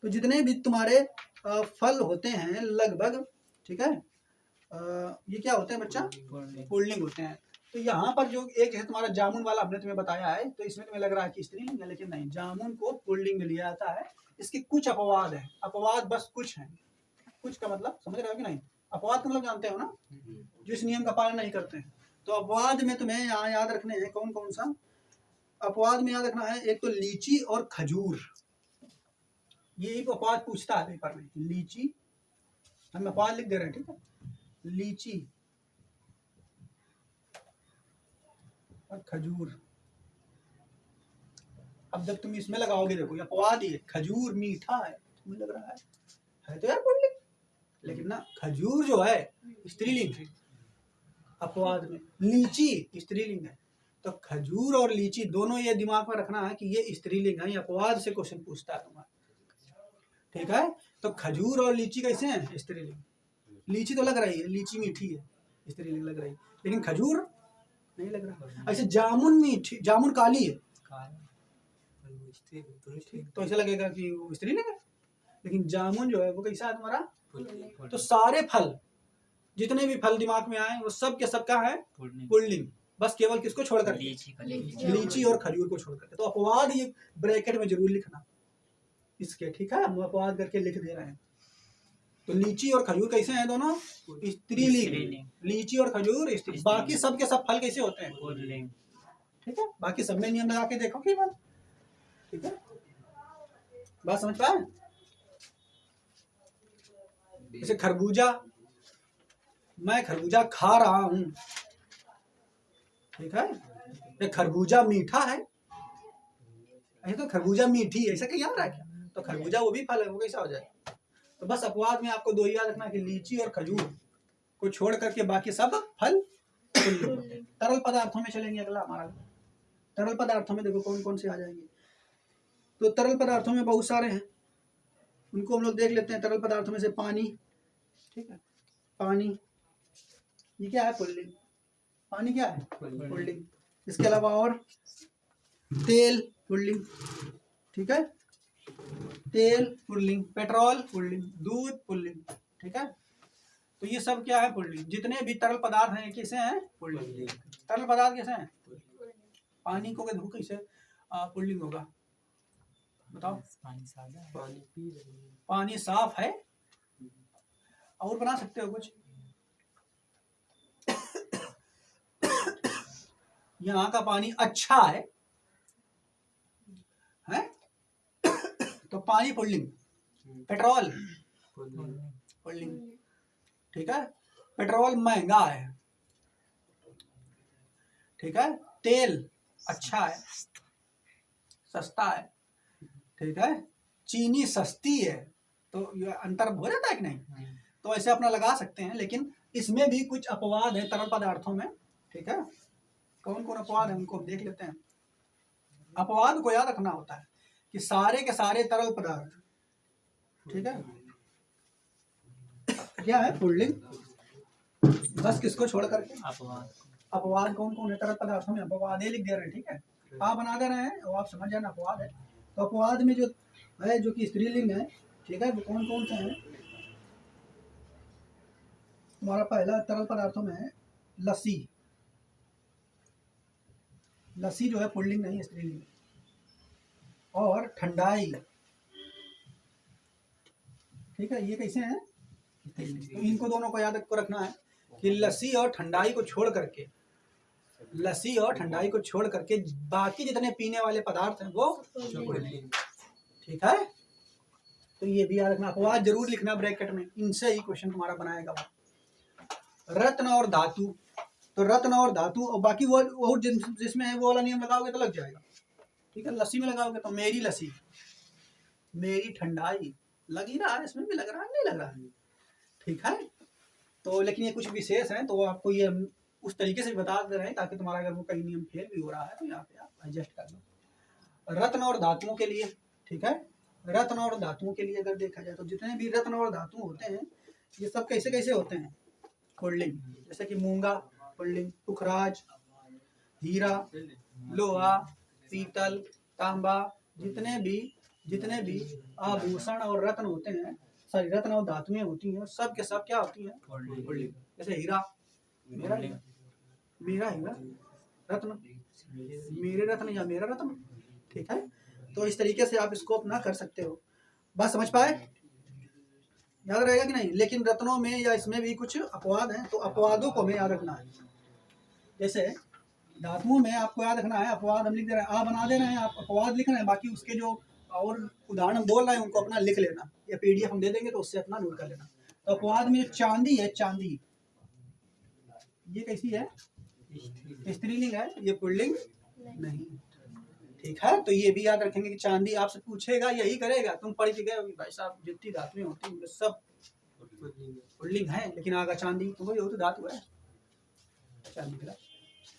तो जितने भी तुम्हारे फल होते हैं लगभग, ठीक है, ये क्या होते हैं बच्चा, पुल्लिंग होते हैं। तो यहाँ पर जो एक है तुम्हारा जामुन वाला हमने तुम्हें बताया है, तो इसमें तुम्हें लग रहा है कि स्त्रीलिंग है, लेकिन नहीं, जामुन को पुल्लिंग में लिया जाता है। इसके कुछ अपवाद है, अपवाद बस कुछ है। कुछ का मतलब समझ रहे हो कि नहीं? अपवाद का मतलब जानते हो ना, जो इस नियम का पालन नहीं करते हैं। तो अपवाद में तुम्हें यहाँ याद रखने हैं कौन कौन सा अपवाद में याद रखना है। एक तो लीची और खजूर, ये एक अपवाद पूछता है पेपर में। लीची, हम अपवाद लिख दे रहे हैं, ठीक है, लीची और खजूर। अब जब तुम इसमें लगाओगे, देखो ये अपवाद ही है, खजूर मीठा है, तुम्हें लग रहा है तो यार पुल्लिंग, लेकिन ना खजूर जो है स्त्रीलिंग है अपवाद में, लीची स्त्रीलिंग है। तो खजूर और लीची दोनों ये दिमाग में रखना है कि ये स्त्रीलिंग है, ये अपवाद से क्वेश्चन पूछता है तुम्हारा, ठीक है। तो खजूर और लीची कैसे हैं? स्त्रीलिंग। लीची तो लग रही है, लीची मीठी है, स्त्रीलिंग लग रही है, लेकिन खजूर नहीं लग रहा। ऐसे जामुन मीठी, जामुन काली है, तो ऐसा लगेगा कि वो स्त्रीलिंग है, लेकिन जामुन जो है वो कैसा है तुम्हारा। तो सारे फल, जितने भी फल दिमाग में आए वो सब के सब का है पुल्लिंग, बस केवल किसको छोड़कर, लीची और खजूर को छोड़कर। तो अपवाद ये ब्रैकेट में जरूर लिखना इसके, ठीक है, हम अपवाद करके लिख दे रहे हैं। तो लीची और खजूर कैसे हैं? दोनों स्त्रीलिंग, लीची और खजूर स्त्री। बाकी सब के सब फल कैसे होते हैं? ठीक है, बाकी सब में नियम लगा के देखो कि बात, ठीक है, बात समझ पाए? जैसे खरबूजा, मैं खरबूजा खा रहा हूं, ठीक है, ये खरबूजा मीठा है, ऐसे तो खरबूजा मीठी है, ऐसा कहीं याद है क्या? तो खरबूजा वो भी फल है, वो कैसा हो जाए? तो बस अपवाद में आपको दो ही याद रखना कि लीची और खजूर को छोड़ करके बाकी सब फल। तरल पदार्थों में चलेंगे, अगला हमारा तरल पदार्थों में देखो कौन कौन से आ जाएंगे। तो तरल पदार्थों में बहुत सारे हैं, उनको हम लोग देख लेते हैं। तरल पदार्थों में से पानी, ठीक है, पानी ये क्या है? पुल्लिंग। पानी क्या है? पुल्लिंग। इसके अलावा और तेल पुल्लिंग, ठीक है, तेल पुल्लिंग, पेट्रोल पुल्लिंग, दूध पुल्लिंग, ठीक है। तो ये सब क्या है? पुल्लिंग। जितने भी तरल पदार्थ हैं कैसे हैं? पुल्लिंग। तरल पदार्थ कैसे हैं? पानी को धो कैसे पुल्लिंग होगा बताओ? पानी सादा है, पानी पी रही है, पानी साफ है, और बना सकते हो कुछ? यहाँ का पानी अच्छा है तो पानी पुल्लिंग। पेट्रोल पुल्लिंग, ठीक है, पेट्रोल महंगा है, ठीक है, तेल अच्छा है, सस्ता है, ठीक है, चीनी सस्ती है। तो ये अंतर हो जाता है कि नहीं? तो ऐसे अपना लगा सकते हैं, लेकिन इसमें भी कुछ अपवाद है तरल पदार्थों में, ठीक है। कौन कौन अपवाद है उनको देख लेते हैं। अपवाद को याद रखना होता है कि सारे के सारे तरल पदार्थ, ठीक है, क्या है? पुल्लिंग। बस किसको छोड़ करके अपवाद। अपवाद कौन कौन है तरल पदार्थों में? अपवाद लिख दे रहे हैं, ठीक है, आप बना दे रहे हैं और आप समझ जाना अपवाद है। तो अपवाद में जो है, जो कि स्त्रीलिंग है, ठीक है, वो कौन कौन से हैं? तुम्हारा पहला तरल पदार्थों में है लस्सी। लस्सी जो है पुल्लिंग नहीं, स्त्रीलिंग। और ठंडाई, ठीक है, ये कैसे हैं? तो इनको दोनों को याद रखना है कि लस्सी और ठंडाई को छोड़ करके, लस्सी और ठंडाई को छोड़ करके बाकी जितने पीने वाले पदार्थ हैं वो, ठीक है। तो ये भी याद रखना, अपवाद जरूर लिखना ब्रैकेट में, इनसे ही क्वेश्चन तुम्हारा बनाएगा। रत्न और धातु, तो रत्न और धातु और बाकी वो जिसमें है वो वाला नियम लगाओगे तो लग जाएगा, ठीक है। लस्सी में लगाओगे तो मेरी लस्सी, मेरी ठंडाई, लग ही रहा है, इसमें भी लग रहा है, नहीं लग रहा है, ठीक है। तो लेकिन ये कुछ विशेष हैं, तो आपको ये उस तरीके से बता दे रहे हैं ताकि तुम्हारा अगर वो कहीं नियम फेल भी हो रहा है तो यहाँ पे आप एडजस्ट कर लो। रत्न और धातुओं के लिए, ठीक है, रत्न और धातुओं के लिए अगर देखा जाए तो जितने भी रत्न और धातु होते हैं ये सब कैसे कैसे होते हैं? पुल्लिंग। जैसे कि मूंगा पुल्लिंग, पुखराज, हीरा, लोहा, पीतल, तांबा, जितने भी जितने भी आभूषण और रत्न होते हैं, सारी रत्न और धातुएं होती हैं, सब के सब क्या होती हैं? पुल्लिंग। जैसे हीरा, मेरा हीरा, मेरा हीरा, रत्न, मेरे रत्न या मेरा रत्न। ठीक है, तो इस तरीके से आप इसको अपना कर सकते हो। बात समझ पाए? याद रहेगा कि नहीं? लेकिन रत्नों में या इसमें भी कुछ अपवाद हैं, तो अपवादों को हमें याद रखना है। जैसे धातुओं में आपको याद रखना है, अपवाद हम लिख दे रहे हैं, आ बना दे रहे हैं, आप अपवाद लिख रहे हैं, बाकी उसके जो और उदाहरण बोल रहे हैं उनको अपना लिख लेना, या PDF हम दे देंगे तो उससे अपना नोट कर लेना। तो अपवाद में जो चांदी है, चांदी ये कैसी है? स्त्रीलिंग है, ये पुल्लिंग नहीं। ठीक है, तो ये भी याद रखेंगे कि चांदी आपसे पूछेगा, यही करेगा, तुम पढ़ के गए भाई साहब जितनी धातुएं होती हैं सब पुल्लिंग है, लेकिन आगा चांदी तो वही हो, तो धातु है, चांदी का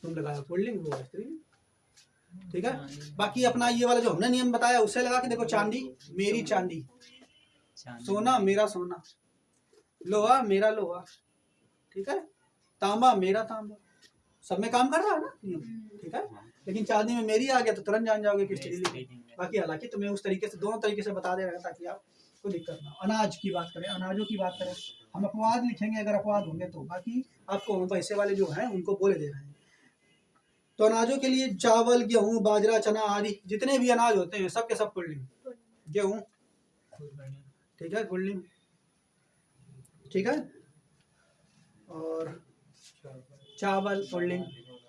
तुम लगाया पुल्लिंग, वो स्त्रीलिंग। ठीक है, बाकी अपना ये वाला जो हमने नियम बताया उससे लगा के देखो, चांदी मेरी चांदी, सोना मेरा सोना, लोहा मेरा लोहा, ठीक है, तांबा मेरा तांबा, सब में काम कर रहा है ना नियम। ठीक है, लेकिन चांदी में मेरी आ गया तो तुरंत जान जाओगे कि स्त्रीलिंग। बाकी हालांकि तुम्हें उस तरीके से दोनों तरीके से बता दे रहे हैं ताकि आपको दिक्कत ना हो। अनाज की बात करें, अनाजों की बात करें, हम अपवाद लिखेंगे अगर अपवाद होंगे तो, बाकी आपको पैसे वाले जो हैं उनको बोले दे रहे हैं। तो अनाजों के लिए चावल, गेहूं, बाजरा, चना आदि जितने भी अनाज होते हैं सब के सब पुल्लिंग। गेहूं, ठीक है, पुल्लिंग। ठीक है, और चावल पुल्लिंग,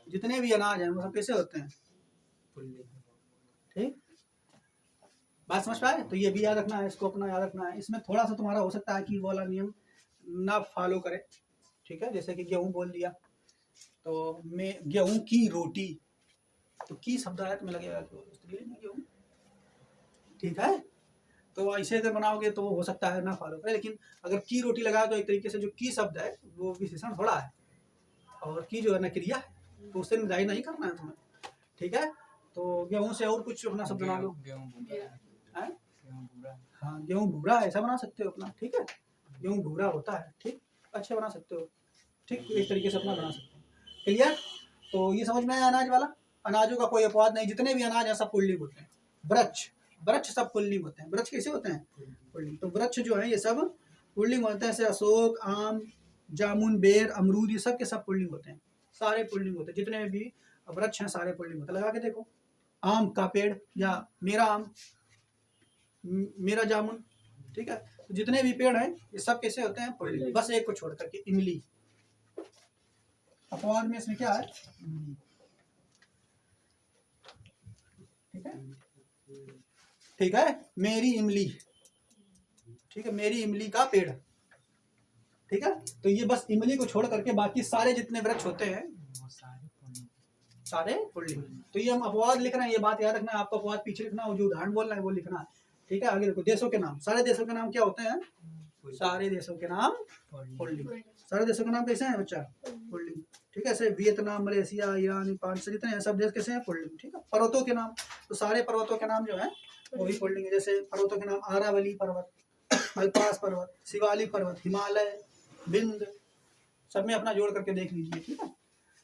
जितने भी अनाज हैं वो सब कैसे होते हैं? ठीक, बात समझ पाए? तो ये भी याद रखना है, इसको अपना याद रखना है। इसमें थोड़ा सा तुम्हारा हो सकता है कि वो वाला नियम ना फॉलो करे। ठीक है, जैसे कि गेहूं बोल दिया तो मैं गेहूं की रोटी, तो की शब्द आया तुम्हें लगेगा गेहूं। ठीक है, तो ऐसे अगर बनाओगे तो हो सकता है ना फॉलो करे, लेकिन अगर की रोटी लगाओ तो एक तरीके से जो की शब्द है वो विशेषण थोड़ा है, और की जो है ना क्रिया है, तो उससे निदाई नहीं करना है तुम्हें। ठीक है, तो गेहूं से और कुछ अपना शब्द बना लो। हाँ, गेहूं भूरा ऐसा बना सकते हो अपना। ठीक है, गेहूं भूरा होता है, ठीक, अच्छे बना सकते हो। ठीक, एक तरीके से अपना बना सकते हो। क्लियर? तो ये समझ में आया अनाज वाला। अनाजों का कोई अपवाद नहीं, जितने भी अनाज है सब पुल्लिंग होते हैं। वृक्ष, वृक्ष सब पुल्लिंग होते हैं। वृक्ष कैसे होते हैं? पुल्लिंग। तो वृक्ष जो है ये सब पुल्लिंग होते हैं, जैसे अशोक, आम, जामुन, बेर, अमरूद, ये सब के सब पुल्लिंग होते हैं, सारे पुल्लिंग होते हैं। जितने भी वृक्ष हैं सारे पुल्लिंग होते हैं। लगा के देखो, आम का पेड़ या मेरा आम, मेरा जामुन। ठीक है, तो जितने भी पेड़ हैं ये सब कैसे होते हैं? पुल्लिंग। बस एक को छोड़ करके, इमली, अपवाद में इसमें क्या है? इमली। ठीक है, ठीक है, मेरी इमली। ठीक है, मेरी इमली का पेड़। ठीक है, तो ये बस इमली को छोड़ करके बाकी सारे जितने वृक्ष होते हैं सारे पुल्लिंग। तो ये हम अपवाद लिख रहे हैं, ये बात याद रखना है आपको। अपवाद पीछे लिखना है, जो उदाहरण बोल रहे हैं वो लिखना है। ठीक है, आगे देखो, देशों के नाम, सारे देशों के नाम क्या होते हैं? सारे देशों के नाम पुल्लिंग। सारे देशों के नाम कैसे हैं बच्चा? पुल्लिंग। ठीक है, ऐसे वियतनाम, मलेशिया, ईरान, नेपाल से जितने हैं सब देश कैसे हैं? पुल्लिंग। ठीक है, पर्वतों के नाम, तो सारे पर्वतों के नाम जो है वो भी पुल्लिंग है। जैसे पर्वतों के नाम आरावली पर्वत, अल्पास पर्वत, शिवालिक पर्वत, हिमालय, विंध्य, सब में अपना जोड़ करके देख लीजिए। ठीक है,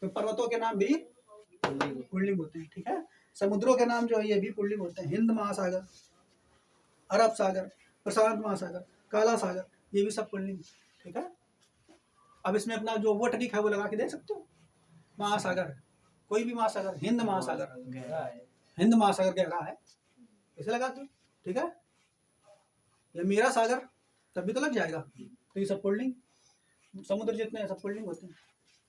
तो पर्वतों के नाम भी पुल्लिंग होते हैं। ठीक है, समुद्रों के नाम जो है ये भी पुल्लिंग होते हैं। हिंद महासागर, अरब सागर, प्रशांत महासागर, काला सागर, ये भी सब पुल्लिंग। ठीक है, अब इसमें अपना जो वो ट्रिक है वो लगा के देख सकते हो। महासागर, कोई भी महासागर, हिंद महासागर, हिंद महासागर गहरा है, इसे लगा दो। ठीक है, ये मेरा सागर, तभी तो लग जाएगा। तो ये सब पुल्लिंग, समुद्र जितने हैं सब पुल्लिंग होते हैं,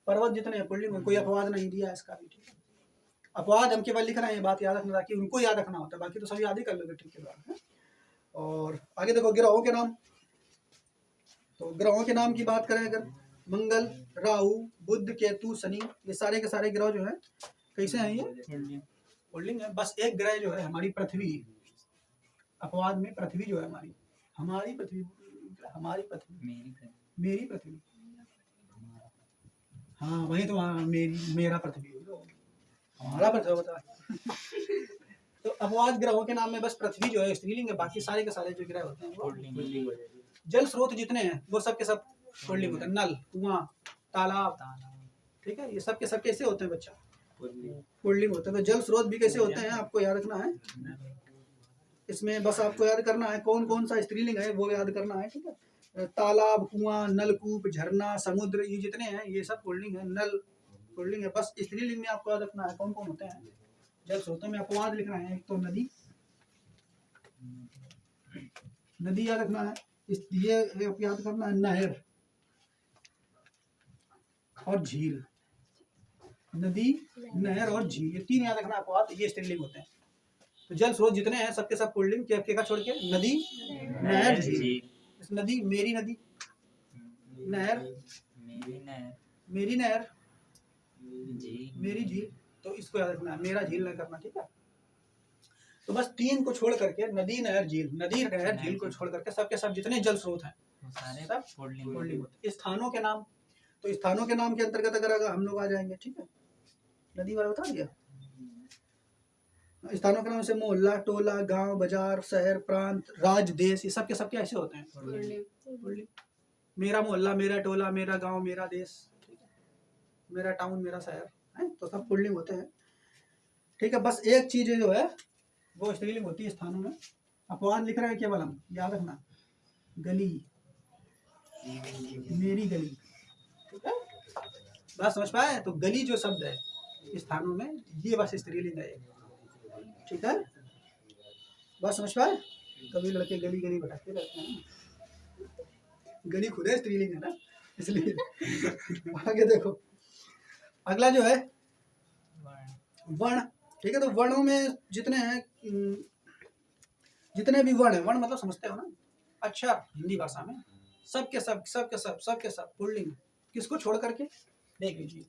पर्वत जितने हैं पुल्लिंग, कोई अपवाद नहीं दिया इसका भी। ठीक है, अपवाद हम केवल लिख रहे हैं, ये बात याद रखना ताकि उनको याद रखना होता है, बाकी तो सब याद ही कर लोगे ट्रिक के द्वारा। और आगे देखो, ग्रहों के नाम। तो ग्रहों के नाम की बात करें अगर, मंगल, राहु, बुध, केतु, शनि, ये सारे के सारे ग्रह जो है कैसे हैं? ये पुल्लिंग है। बस एक ग्रह जो है हमारी पृथ्वी, अपवाद में पृथ्वी जो है हमारी, हमारी पृथ्वी, हमारी पृथ्वी, मेरी पृथ्वी, हाँ वही तो, हाँ मेरी, मेरा पृथ्वी, हमारा पृथ्वी होता है। तो अपवाद ग्रहों के नाम में बस पृथ्वी जो है स्त्रीलिंग है, बाकी सारे के सारे जो ग्रह होते हैं वो। जल स्रोत जितने हैं वो सब के सब पुल्लिंग होते हैं। नल, कुआं, तालाब, ठीक है, ये सब के सब कैसे होते हैं बच्चा? पुल्लिंग होते हैं। तो जल स्रोत भी कैसे होते हैं आपको याद रखना है, इसमें बस आपको याद करना है कौन कौन सा स्त्रीलिंग है वो याद करना है, ठीक है। तालाब, कुआं, नलकूप, झरना, समुद्र, ये जितने हैं ये सब पुल्लिंग है। नल पुल्लिंग है। बस स्त्रीलिंग में आपको याद रखना है कौन कौन होते हैं। जल स्रोतों में अपवाद लिखना है। एक तो नदी, नदी याद रखना है। ये याद करना है नहर और झील। नदी, नहर और झील, ये तीन याद रखना अपवाद, ये स्त्रीलिंग होते हैं। तो जल स्रोत जितने हैं सबके सब पुल्लिंग, क्या छोड़ के, नदी, नहर, झील। नदी, मेरी नदी, नहर, मेरी नहर, मेरी झील। तो इसको याद रखना है, मेरा झील न करना, ठीक है। तो बस तीन को छोड़ करके, नदी, नहर, झील, नदी, नहर, झील को छोड़ करके सबके सब जितने जल स्रोत हैं सब पुल्लिंग होते हैं। स्थानों के नाम, तो स्थानों के नाम के अंतर्गत अगर हम लोग आ जाएंगे, ठीक है। नदी वाला बता दिया। स्थानों के नाम से मोहल्ला, टोला, गांव, बाजार, शहर, प्रांत, राज्य, देश, ये सब के सब कैसे होते हैं पुल्लिंग। मेरा मोहल्ला, मेरा टोला, मेरा गांव, मेरा देश, ठीक है, मेरा टाउन, मेरा शहर है, तो सब पुल्लिंग होते हैं, ठीक है। बस एक चीज जो है वो स्त्रीलिंग होती है स्थानों में। अपवाद लिख रहे हैं केवल हम, याद रखना, गली, मेरी गली, ठीक है। बात समझ पाए। तो गली जो शब्द है स्थानों में, ये बस स्त्रीलिंग है, ठीक है। बात समझ पाए। कभी लड़के गली गली भटकते रहते हैं, गली खुद है स्त्रीलिंग है ना, इसलिए। आगे देखो, अगला जो है वर्ण, ठीक है। तो वर्णों में जितने हैं, जितने भी वर्ण है, वर्ण मतलब समझते हो ना, अक्षर हिंदी भाषा में, सबके सब पुल्लिंग। किसको छोड़ करके, देख लीजिए,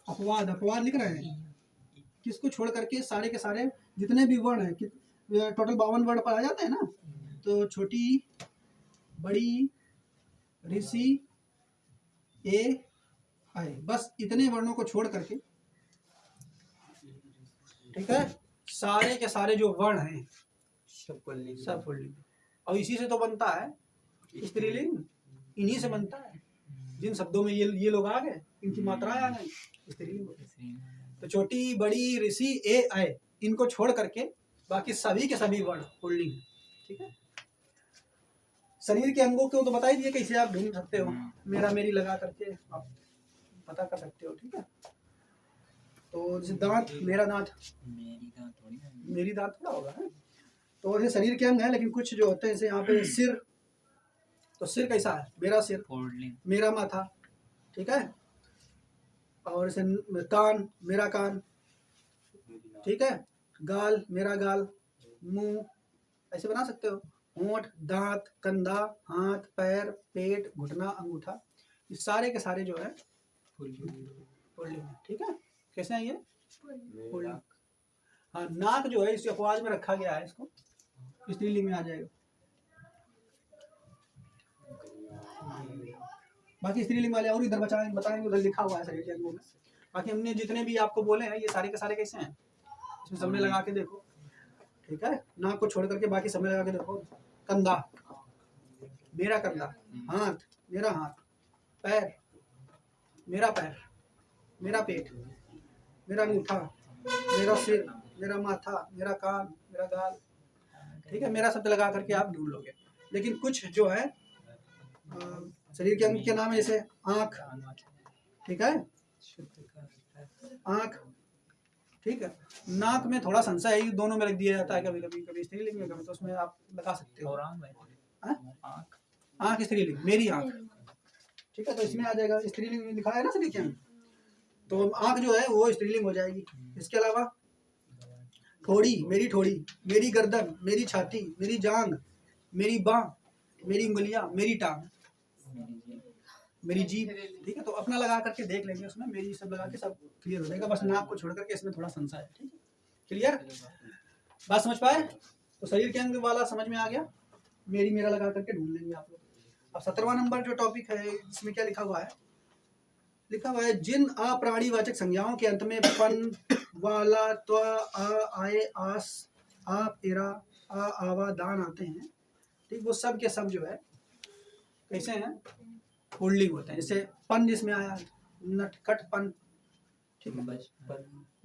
अपवाद, अपवाद लिख रहे हैं, किसको छोड़ करके, सारे के सारे जितने भी वर्ण है, टोटल 52 वर्ण पर आ जाते हैं ना। तो छोटी, बड़ी, ऋषि, ए, आए, बस इतने वर्णों को छोड़ करके, ठीक है, सारे के सारे जो वर्ण हैं सब पुल्लिंग। और इसी से तो बनता है स्त्रीलिंग, इन्हीं से बनता है। जिन शब्दों में ये लोग आ गए, इनकी मात्राएं आ गई, स्त्रीलिंग। तो छोटी, बड़ी, ऋषि, ए, आए, इनको छोड़ करके बाकी सभी के सभी वर्ण पुल्लिंग, ठीक है। शरीर के अंगों को तो बता ही दिए कैसे आप ढूंढ सकते हो, मेरा मेरी लगा करके आप पता कर सकते हो, ठीक है। तो जैसे दांत, मेरा दांत, मेरी दांत थोड़ा होगा है। तो ये शरीर के अंग है, लेकिन कुछ जो होते हैं जैसे यहाँ पे सिर, तो सिर कैसा है, मेरा सिर, मेरा माथा, ठीक है। और जैसे कान, मेरा कान, ठीक है। गाल, मेरा गाल, मुंह, ऐसे बना सकते हो। होंठ, दांत, कंधा, हाथ, पैर, पेट, घुटना, अंगूठा, ये सारे के सारे जो है पुल्लिंग है, ठीक है। कैसे है ये पुल्लिंग। हाँ, नाक जो है इसे अपवाद में रखा गया है, इसको स्त्रीलिंग में आ जाएगा। बाकी स्त्रीलिंग वाले और इधर बताएंगे, उधर लिखा हुआ है शरीर के अंगों में। बाकी हमने जितने भी आपको बोले हैं ये सारे के सारे कैसे हैं, इसमें सब में लगा के देखो, ठीक है। नाक को छोड़ करके बाकी सब में लगा के देखो। कंधा, मेरा कंधा, हाथ, मेरा हाथ, पैर, मेरा पैर, मेरा पेट, मेरा अंगूठा, मेरा सिर, मेरा माथा, मेरा कान, मेरा गाल, ठीक है। मेरा शब्द लगा करके आप ढूंढ लोगे। लेकिन कुछ जो है शरीर के अंग के नाम है, जैसे आँख, ठीक है, आँख, ठीक है। नाक में थोड़ा संशय है, दोनों में रख दिया जाता है, कभी कभी कभी स्त्रीलिंग में, कभी तो उसमें आप लगा सकते हो। आँख स्त्रीलिंग, मेरी आँख, ठीक है। तो इसमें आ जाएगा, स्त्रीलिंग में लिखा है ना शरीर के अंग, तो आँख जो है वो स्त्रीलिंग हो जाएगी। इसके अलावा थोड़ी, मेरी थोड़ी, मेरी गर्दन, मेरी छाती, मेरी जांग, मेरी बाँ, मेरी उंगलियां, मेरी टांग, मेरी जीभ, ठीक है। तो अपना लगा करके देख लेंगे, उसमें मेरी सब लगा के सब क्लियर हो जाएगा। बस नाक को छोड़ करके इसमें थोड़ा संशय है, ठीक है। क्लियर, बात समझ पाए। तो शरीर के अंग वाला समझ में आ गया, मेरी मेरा लगा करके ढूंढ लेंगे आप लोग। अब 17वां नंबर जो टॉपिक है, इसमें क्या लिखा हुआ है, लिखा हुआ है जिन अप्राणीवाचक संज्ञाओं के अंत में पन, वाला, त्व, आ, आए, आस, आप, इरा, आ, आवा, दान आते हैं, ठीक, वो सब के सब जो है कैसे हैं, पुल्लिंग होते हैं। जैसे पन जिसमें आया, नटखटपन, ठीक है,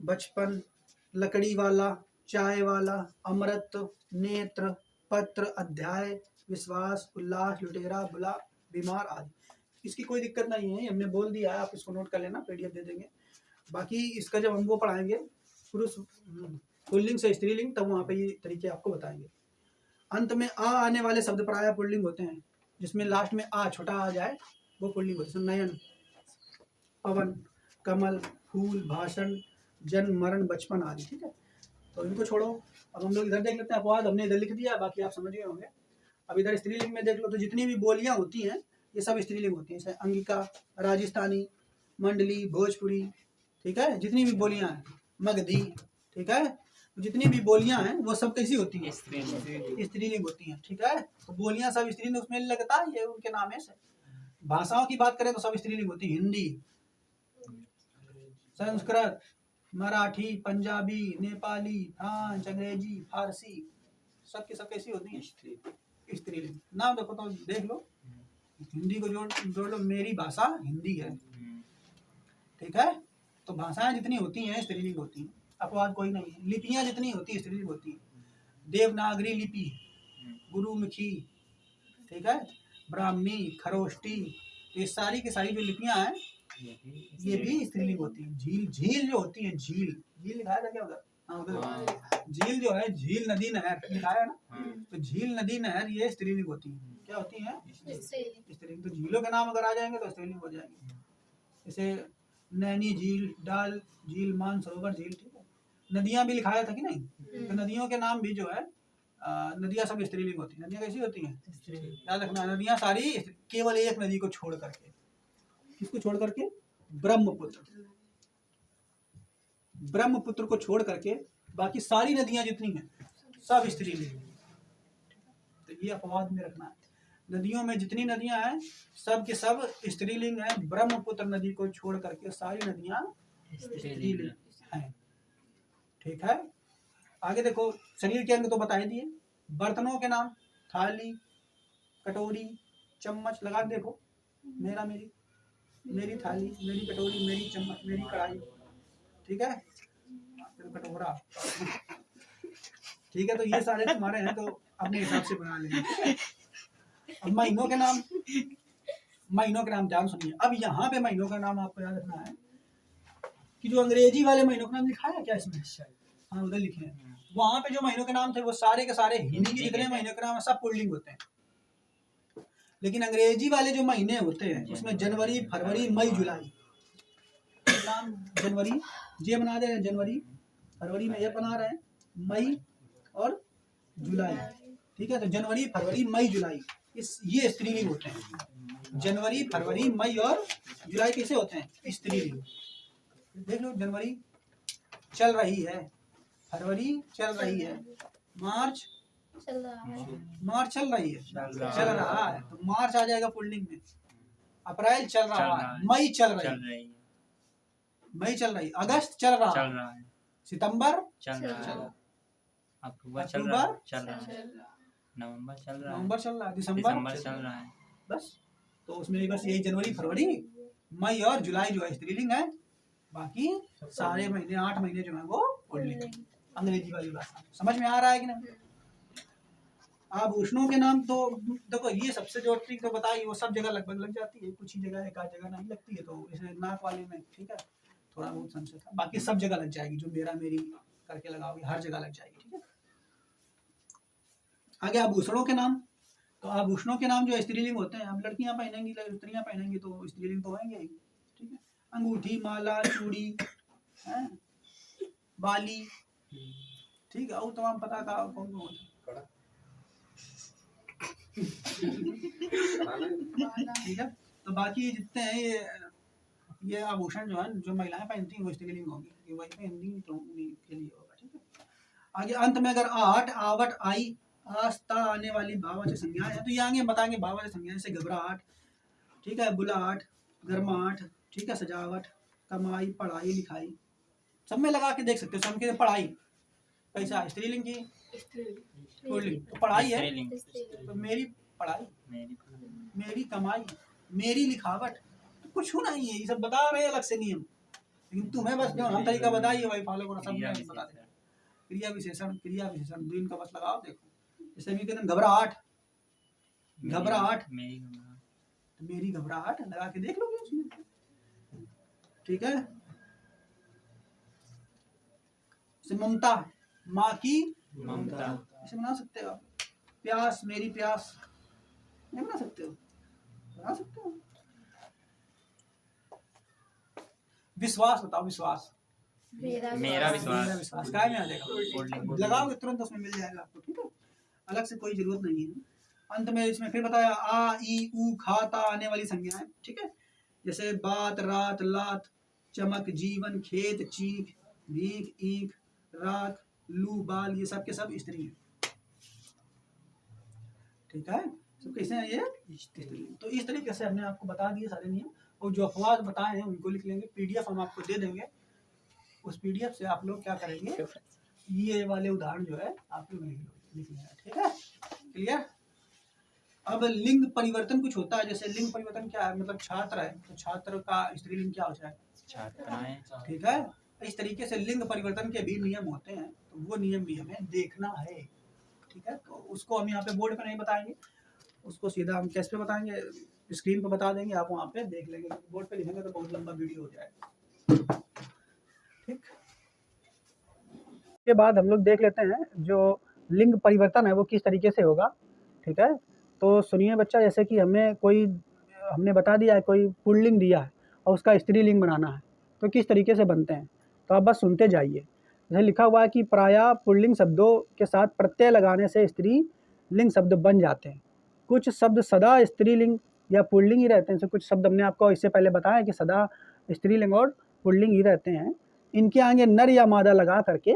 बचपन, लकड़ी वाला, चाय वाला, अमृत, नेत्र, पत्र, अध्याय, विश्वास, उल्लास, लुटेरा, बुला, बीमार आदि। इसकी कोई दिक्कत नहीं है, हमने बोल दिया है, आप इसको नोट कर लेना, पीडीएफ दे देंगे। बाकी इसका जब हम वो पढ़ाएंगे पुरुष पुल्लिंग से स्त्रीलिंग, तब वहाँ पे ये तरीके आपको बताएंगे। अंत में आ आने वाले शब्द प्रायः पुल्लिंग होते हैं, जिसमें लास्ट में आ छोटा आ जाए वो पुल्लिंग होते हैं। नयन, पवन, कमल, फूल, भाषण, जन्म, मरण, बचपन आदि। ठीक है, तो इनको छोड़ो, अब हम लोग इधर देख लेते हैं। अपवाद हमने इधर लिख दिया, बाकी आप समझ गए होंगे। अब इधर स्त्रीलिंग में देख लो, तो जितनी भी बोलियां होती हैं ये सब स्त्रीलिंग होती हैं, जैसे अंगिका, राजस्थानी, मंडली, भोजपुरी। ठीक है, जितनी भी बोलियां हैं, मगधी। ठीक है, जितनी भी बोलियां हैं वो सब कैसी होती हैं? स्त्रीलिंग होती हैं। ठीक है, तो बोलियां सब स्त्रीलिंग उसमें लगता है, ये उनके नाम है। भाषाओं की बात करें तो सब स्त्रीलिंग होती है। हिंदी, संस्कृत, मराठी, पंजाबी, नेपाली, फ्रांस, अंग्रेजी, फारसी, सब की सब कैसी होती है? स्त्रीलिंग। नाम देखो तो देख लो, हिंदी को जोड़ लो, मेरी भाषा हिंदी है। ठीक है, तो भाषाएं जितनी होती हैं स्त्रीलिंग होती हैं, अपवाद कोई नहीं है। लिपियां जितनी होती है स्त्रीलिंग होती है। देवनागरी लिपि, गुरुमुखी, ठीक है, ब्राह्मी, खरोष्टी, ये सारी की सारी जो लिपियां हैं ये भी स्त्रीलिंग होती है। झील, झील जो होती है, झील, झील लिखाया था क्या उधर? हाँ उधर झील जो है, झील नदी नहर लिखाया है ना, तो झील नदी नहर ये स्त्रीलिंग होती है। क्या होती है? स्त्रीलिंग। तो झीलों के नाम अगर आ जाएंगे तो स्त्रीलिंग हो जाएंगे, जैसे नैनी झील, डाल झील, मानसरोवर झील। ठीक है, नदियां भी लिखाया था कि नहीं? तो नदियों के नाम भी जो है, नदियां सब स्त्रीलिंग होती हैं। नदियां कैसी होती हैं? याद रखना, नदियां सारी, केवल एक नदी को छोड़ करके। किसको छोड़ करके? ब्रह्मपुत्र। ब्रह्मपुत्र को छोड़ करके बाकी सारी नदियां जितनी हैं सब स्त्रीलिंग। तो ये अपवाद में रखना है, नदियों में जितनी नदियां हैं सब के सब स्त्रीलिंग है। ब्रह्मपुत्र नदी को छोड़ करके सारी नदियां स्त्रीलिंग हैं। ठीक है, आगे देखो, शरीर के अंग तो बता ही दिए। बर्तनों के नाम, थाली, कटोरी, चम्मच। लगा के देखो, मेरा, मेरी, मेरी थाली, मेरी कटोरी, मेरी चम्मच, मेरी कढ़ाई। ठीक है, कटोरा। ठीक है, तो ये सारे तुम्हारे हैं, तो अपने हिसाब से बना लेंगे। अब महीनों के नाम, महीनों के नाम ध्यान सुनिए। अब यहाँ पे महीनों का नाम आपको याद रखना है कि जो अंग्रेजी वाले महीनों का नाम लिखा है क्या इसमें? हाँ उधर लिखे हैं। वहां पे जो महीनों के नाम थे वो सारे के सारे हिंदी के जितने महीनों के नाम है सब पुल्लिंग होते हैं। लेकिन अंग्रेजी वाले जो महीने होते हैं उसमें जनवरी, फरवरी, मई, जुलाई। नाम जनवरी जे बना दे रहे हैं, जनवरी, फरवरी में ये बना रहे हैं, मई और जुलाई। ठीक है, तो जनवरी, फरवरी, मई, जुलाई, ये स्त्रीलिंग होते हैं। जनवरी, फरवरी, मई और जुलाई कैसे होते हैं? स्त्रीलिंग। देख लो, जनवरी चल रही है, फरवरी चल रही है, मार्च चल रहा है, मार्च चल रही है, चल रहा है, तो मार्च आ जाएगा पुल्लिंग में। अप्रैल चल रहा है, मई चल रही है, मई चल रही, अगस्त चल रहा है, सितंबर चल रहा है, अक्टूबर चल रहा है, नवंबर चल रहा है, दिसंबर चल रहा है। बस, तो उसमें बस यही जनवरी, फरवरी, मई और जुलाई जो है स्त्रीलिंग है। बाकी सारे महीने, 8 महीने जो है वो पुल्लिंग। अंग्रेजी वाली भाषा समझ में आ रहा है कि नहीं? आभूषणों के नाम तो देखो, ये सबसे जो ट्रिक तो बताई वो सब जगह लगभग लग जाती है, कुछ ही जगह एक आध जगह नहीं लगती है, तो इसे नाक वाले में ठीक है थोड़ा बहुत संशय था, बाकी सब जगह लग जाएगी। जो मेरा, मेरी करके लगाओगे हर जगह लग जाएगी। ठीक है, आगे आभूषणों के नाम, तो आभूषणों के नाम जो स्त्रीलिंग होते हैं, अब लड़कियां पहनेंगी, स्त्रियां पहनेंगी तो स्त्रीलिंग तो होंगे ही। ठीक है, अंगूठी, माला, चूड़ी, बाली, ठीक है, और तमाम पता का कौन कौन। ठीक है, तो बाकी जितने हैं ये आभूषण जो है जो महिलाएं पहनती हैं वो स्त्रीलिंग होगी, वही पहनती तो उन्हीं के लिए होगा। ठीक है, आगे अंत में अगर आठ, आवट, आई, आस्था आने वाली भाववाचक संज्ञाएं है तो ये आगे बताएंगे भाववाचक संज्ञाएं, जैसे घबराहट, ठीक है, बुलाहट, गर्माहट, ठीक है, सजावट, कमाई, पढ़ाई, लिखाई, सब में लगा के देख सकते हो। सब के पढ़ाई कैसा स्त्रीलिंग की पुल्लिंग, तो पढ़ाई है तो मेरी पढ़ाई, मेरी कमाई, मेरी लिखावट, तो कुछ नहीं है, ये सब बता रहे हैं अलग से नियम, लेकिन तुम्हें बस जो हम तरीका बताइए वही फॉलो करो, सब में बता दें। क्रिया विशेषण दो इनका बस लगाओ। देखो जैसे भी कहते हैं घबराहट, मेरी घबराहट लगा के देख लोगे उसमें, ठीक है। ममता, माँ की ममता, इसे बना सकते हो। प्यास, मेरी प्यास, नहीं बना सकते हो? बना सकते हो। विश्वास बताओ, विश्वास, मेरा विश्वास काय में आ जाएगा, लगाओगे तुरंत उसमें मिल जाएगा आपको, ठीक है, अलग से कोई जरूरत नहीं है। अंत में इसमें फिर बताया आ ई उ खाता आने वाली संज्ञाएं, ठीक है, जैसे बात, रात, लात, चमक, जीवन, खेत, चीख, भीख, ईख, राख, लू, बाल, ये सब के सब स्त्री हैं, ठीक है, सब कैसे हैं ये स्त्री। तो इस तरीके से हमने आपको बता दिए सारे नियम, और जो अफवाद बताए हैं उनको लिख लेंगे, पीडीएफ हम आपको दे देंगे, उस पीडीएफ से आप लोग क्या करेंगे, ये वाले उदाहरण जो है आप लोग लिख लेंगे, ठीक है, क्लियर। अब लिंग परिवर्तन कुछ होता है, जैसे लिंग परिवर्तन क्या है, मतलब छात्र है तो छात्र का स्त्रीलिंग क्या हो जाएगा, छात्राएं, ठीक है। इस तरीके से लिंग परिवर्तन के भी नियम होते हैं, तो वो नियम भी हमें देखना है, ठीक है। तो उसको हम यहाँ पे बोर्ड पे नहीं बताएंगे, उसको सीधा हम कैसे पे बताएंगे, स्क्रीन पे बता देंगे, आप वहाँ पे देख लेंगे, बोर्ड पे लिखेंगे तो बहुत लंबा वीडियो हो जाएगा, ठीक। के बाद हम लोग देख लेते हैं जो लिंग परिवर्तन है वो किस तरीके से होगा, ठीक है। तो सुनिए बच्चा, जैसे कि हमने बता दिया है, कोई पुल्लिंग दिया है और उसका स्त्रीलिंग बनाना है, तो किस तरीके से बनते हैं, तो आप बस सुनते जाइए। जैसे लिखा हुआ है कि प्रायः पुल्लिंग शब्दों के साथ प्रत्यय लगाने से स्त्रीलिंग शब्द बन जाते हैं। कुछ शब्द सदा स्त्रीलिंग या पुल्लिंग ही रहते हैं, जैसे कुछ शब्द हमने आपको इससे पहले बताया कि सदा स्त्रीलिंग और पुल्लिंग ही रहते हैं। इनके आगे नर या मादा लगा करके,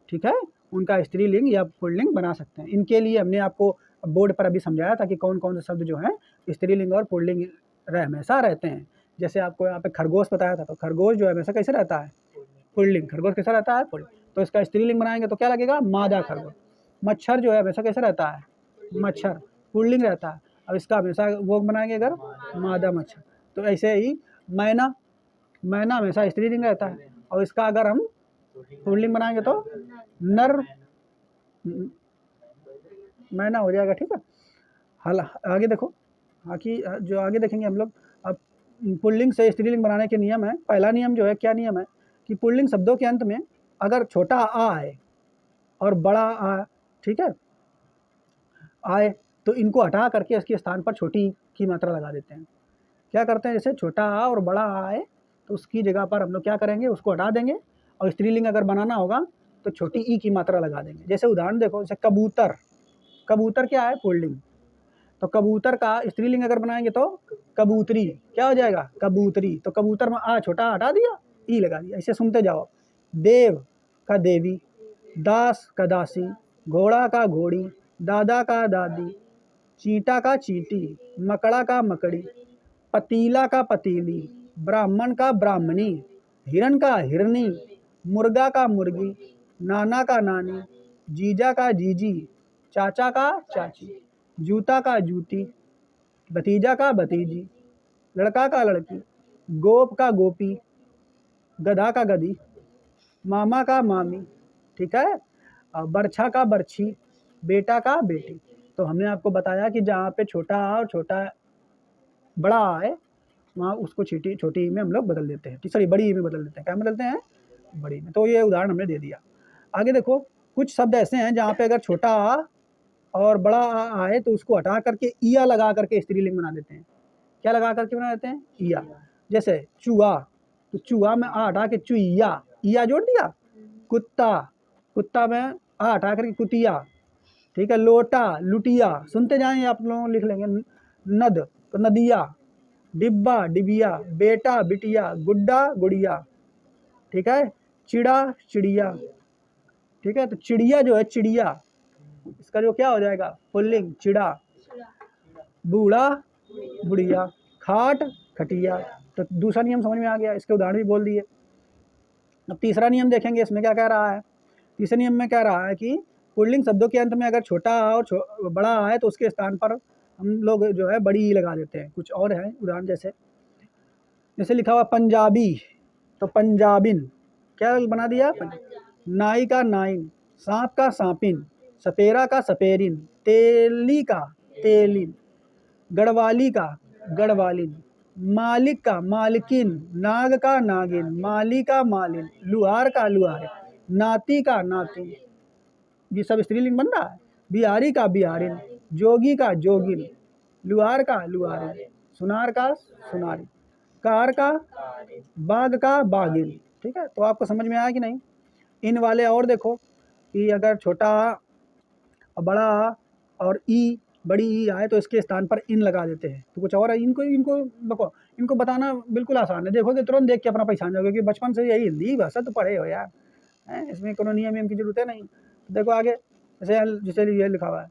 ठीक है, उनका स्त्रीलिंग या पुल्लिंग बना सकते हैं। इनके लिए हमने आपको बोर्ड पर अभी समझाया था कि कौन कौन से शब्द जो हैं स्त्रीलिंग और पुल्लिंग हमेशा रहते हैं। जैसे आपको यहाँ पे खरगोश बताया था, तो खरगोश जो है हमेशा कैसे रहता है, पुल्लिंग, खरगोश कैसा रहता है, पुल्लिंग, तो इसका स्त्रीलिंग बनाएंगे तो क्या लगेगा, मादा खरगोश। मच्छर जो है हमेशा कैसे रहता है, मच्छर, पुल्लिंग रहता है, अब इसका हमेशा वो बनाएंगे अगर मादा मच्छर। तो ऐसे ही मैना, मैना हमेशा स्त्रीलिंग रहता है, और इसका अगर हम पुल्लिंग बनाएंगे तो नर मैना हो जाएगा, ठीक है। हल आगे देखो, जो आगे देखेंगे हम लोग, अब पुल्लिंग से स्त्रीलिंग बनाने के नियम है। पहला नियम जो है, क्या नियम है कि पुल्लिंग शब्दों के अंत में अगर छोटा आ आए और बड़ा आ, ठीक है, आए, तो इनको हटा करके इसके स्थान पर छोटी की मात्रा लगा देते हैं। क्या करते हैं, जैसे छोटा आ और बड़ा आ आए तो उसकी जगह पर हम लोग क्या करेंगे, उसको हटा देंगे, और स्त्रीलिंग अगर बनाना होगा तो छोटी ई की मात्रा लगा देंगे। जैसे उदाहरण देखो, जैसे कबूतर, कबूतर क्या है, पुल्लिंग, तो कबूतर का स्त्रीलिंग अगर बनाएंगे तो कबूतरी, क्या हो जाएगा, कबूतरी, तो कबूतर में आ छोटा हटा दिया, ई लगा दिया। ऐसे सुनते जाओ, देव का देवी, दास का दासी, घोड़ा का घोड़ी, दादा का दादी, चींटा का चींटी, मकड़ा का मकड़ी, पतीला का पतीली, ब्राह्मण का ब्राह्मणी, हिरन का हिरनी, मुर्गा का मुर्गी, नाना का नानी, जीजा का जीजी, चाचा का चाची, जूता का जूती, भतीजा का भतीजी, लड़का का लड़की, गोप का गोपी, गधा का गधी, मामा का मामी, ठीक है, और बरछा का बरछी, बेटा का बेटी। तो हमने आपको बताया कि जहाँ पे छोटा आ और छोटा बड़ा आए वहाँ उसको छोटी में हम लोग बदल देते हैं, सॉरी बड़ी में बदल देते हैं, क्या बदलते हैं, बड़ी में। तो ये उदाहरण हमने दे दिया। आगे देखो, कुछ शब्द ऐसे हैं जहाँ पे अगर छोटा आ और बड़ा आ आए तो उसको हटा करके ईया लगा करके स्त्रीलिंग बना देते हैं। क्या लगा करके बना देते हैं, ईया। जैसे चूहा, तो चूहा में आ हटा के चुईया, ईया जोड़ दिया। कुत्ता, कुत्ता में आ हटा करके कुतिया, ठीक है। लोटा, लुटिया, सुनते जाएंगे आप लोग, लिख लेंगे। नद, तो नदिया। डिब्बा, डिबिया, बेटा, बिटिया, गुड्डा, गुड़िया, ठीक है। चिड़ा, चिड़िया, ठीक है। तो चिड़िया जो है, चिड़िया, इसका जो क्या हो जाएगा, पुल्लिंग, चिड़ा। बूढ़ा, बुढ़िया, खाट, खटिया। तो दूसरा नियम समझ में आ गया, इसके उदाहरण भी बोल दिए। अब तीसरा नियम देखेंगे, इसमें क्या कह रहा है। तीसरे नियम में कह रहा है कि पुल्लिंग शब्दों के अंत में अगर छोटा और बड़ा आए तो उसके स्थान पर हम लोग जो है बड़ी ई लगा देते हैं। कुछ और है उदाहरण, जैसे लिखा हुआ पंजाबी, तो पंजाबिन, क्या बना दिया, नाई का नाइन, सांप का सांपिन, सपेरा का सपेरिन, तेली का तेलिन, गढ़वाली का गढ़वालिन, मालिक का मालिकिन, नाग का नागिन, माली का मालिन, लुहार का लुहारिन, नाती का नातिन। ये सब स्त्रीलिंग बन रहा है। बिहारी का बिहारिन, जोगी का जोगिन, लुहार का लुहारिन, सुनार का सुनारिन, कार का बाग का बागिन। ठीक है, तो आपको समझ में आया कि नहीं। इन वाले और देखो कि अगर छोटा बड़ा और ई बड़ी ई आए तो इसके स्थान पर इन लगा देते हैं। तो कुछ और इनको इनको देखो, इनको बताना बिल्कुल आसान है। देखोगे तुरंत देख के अपना पहचान जाओगे कि बचपन से यही हिंदी भाषा तो पढ़े हो यार, है इसमें कोनो नियम की जरूरत है नहीं। तो देखो आगे जैसे ये लिखा हुआ है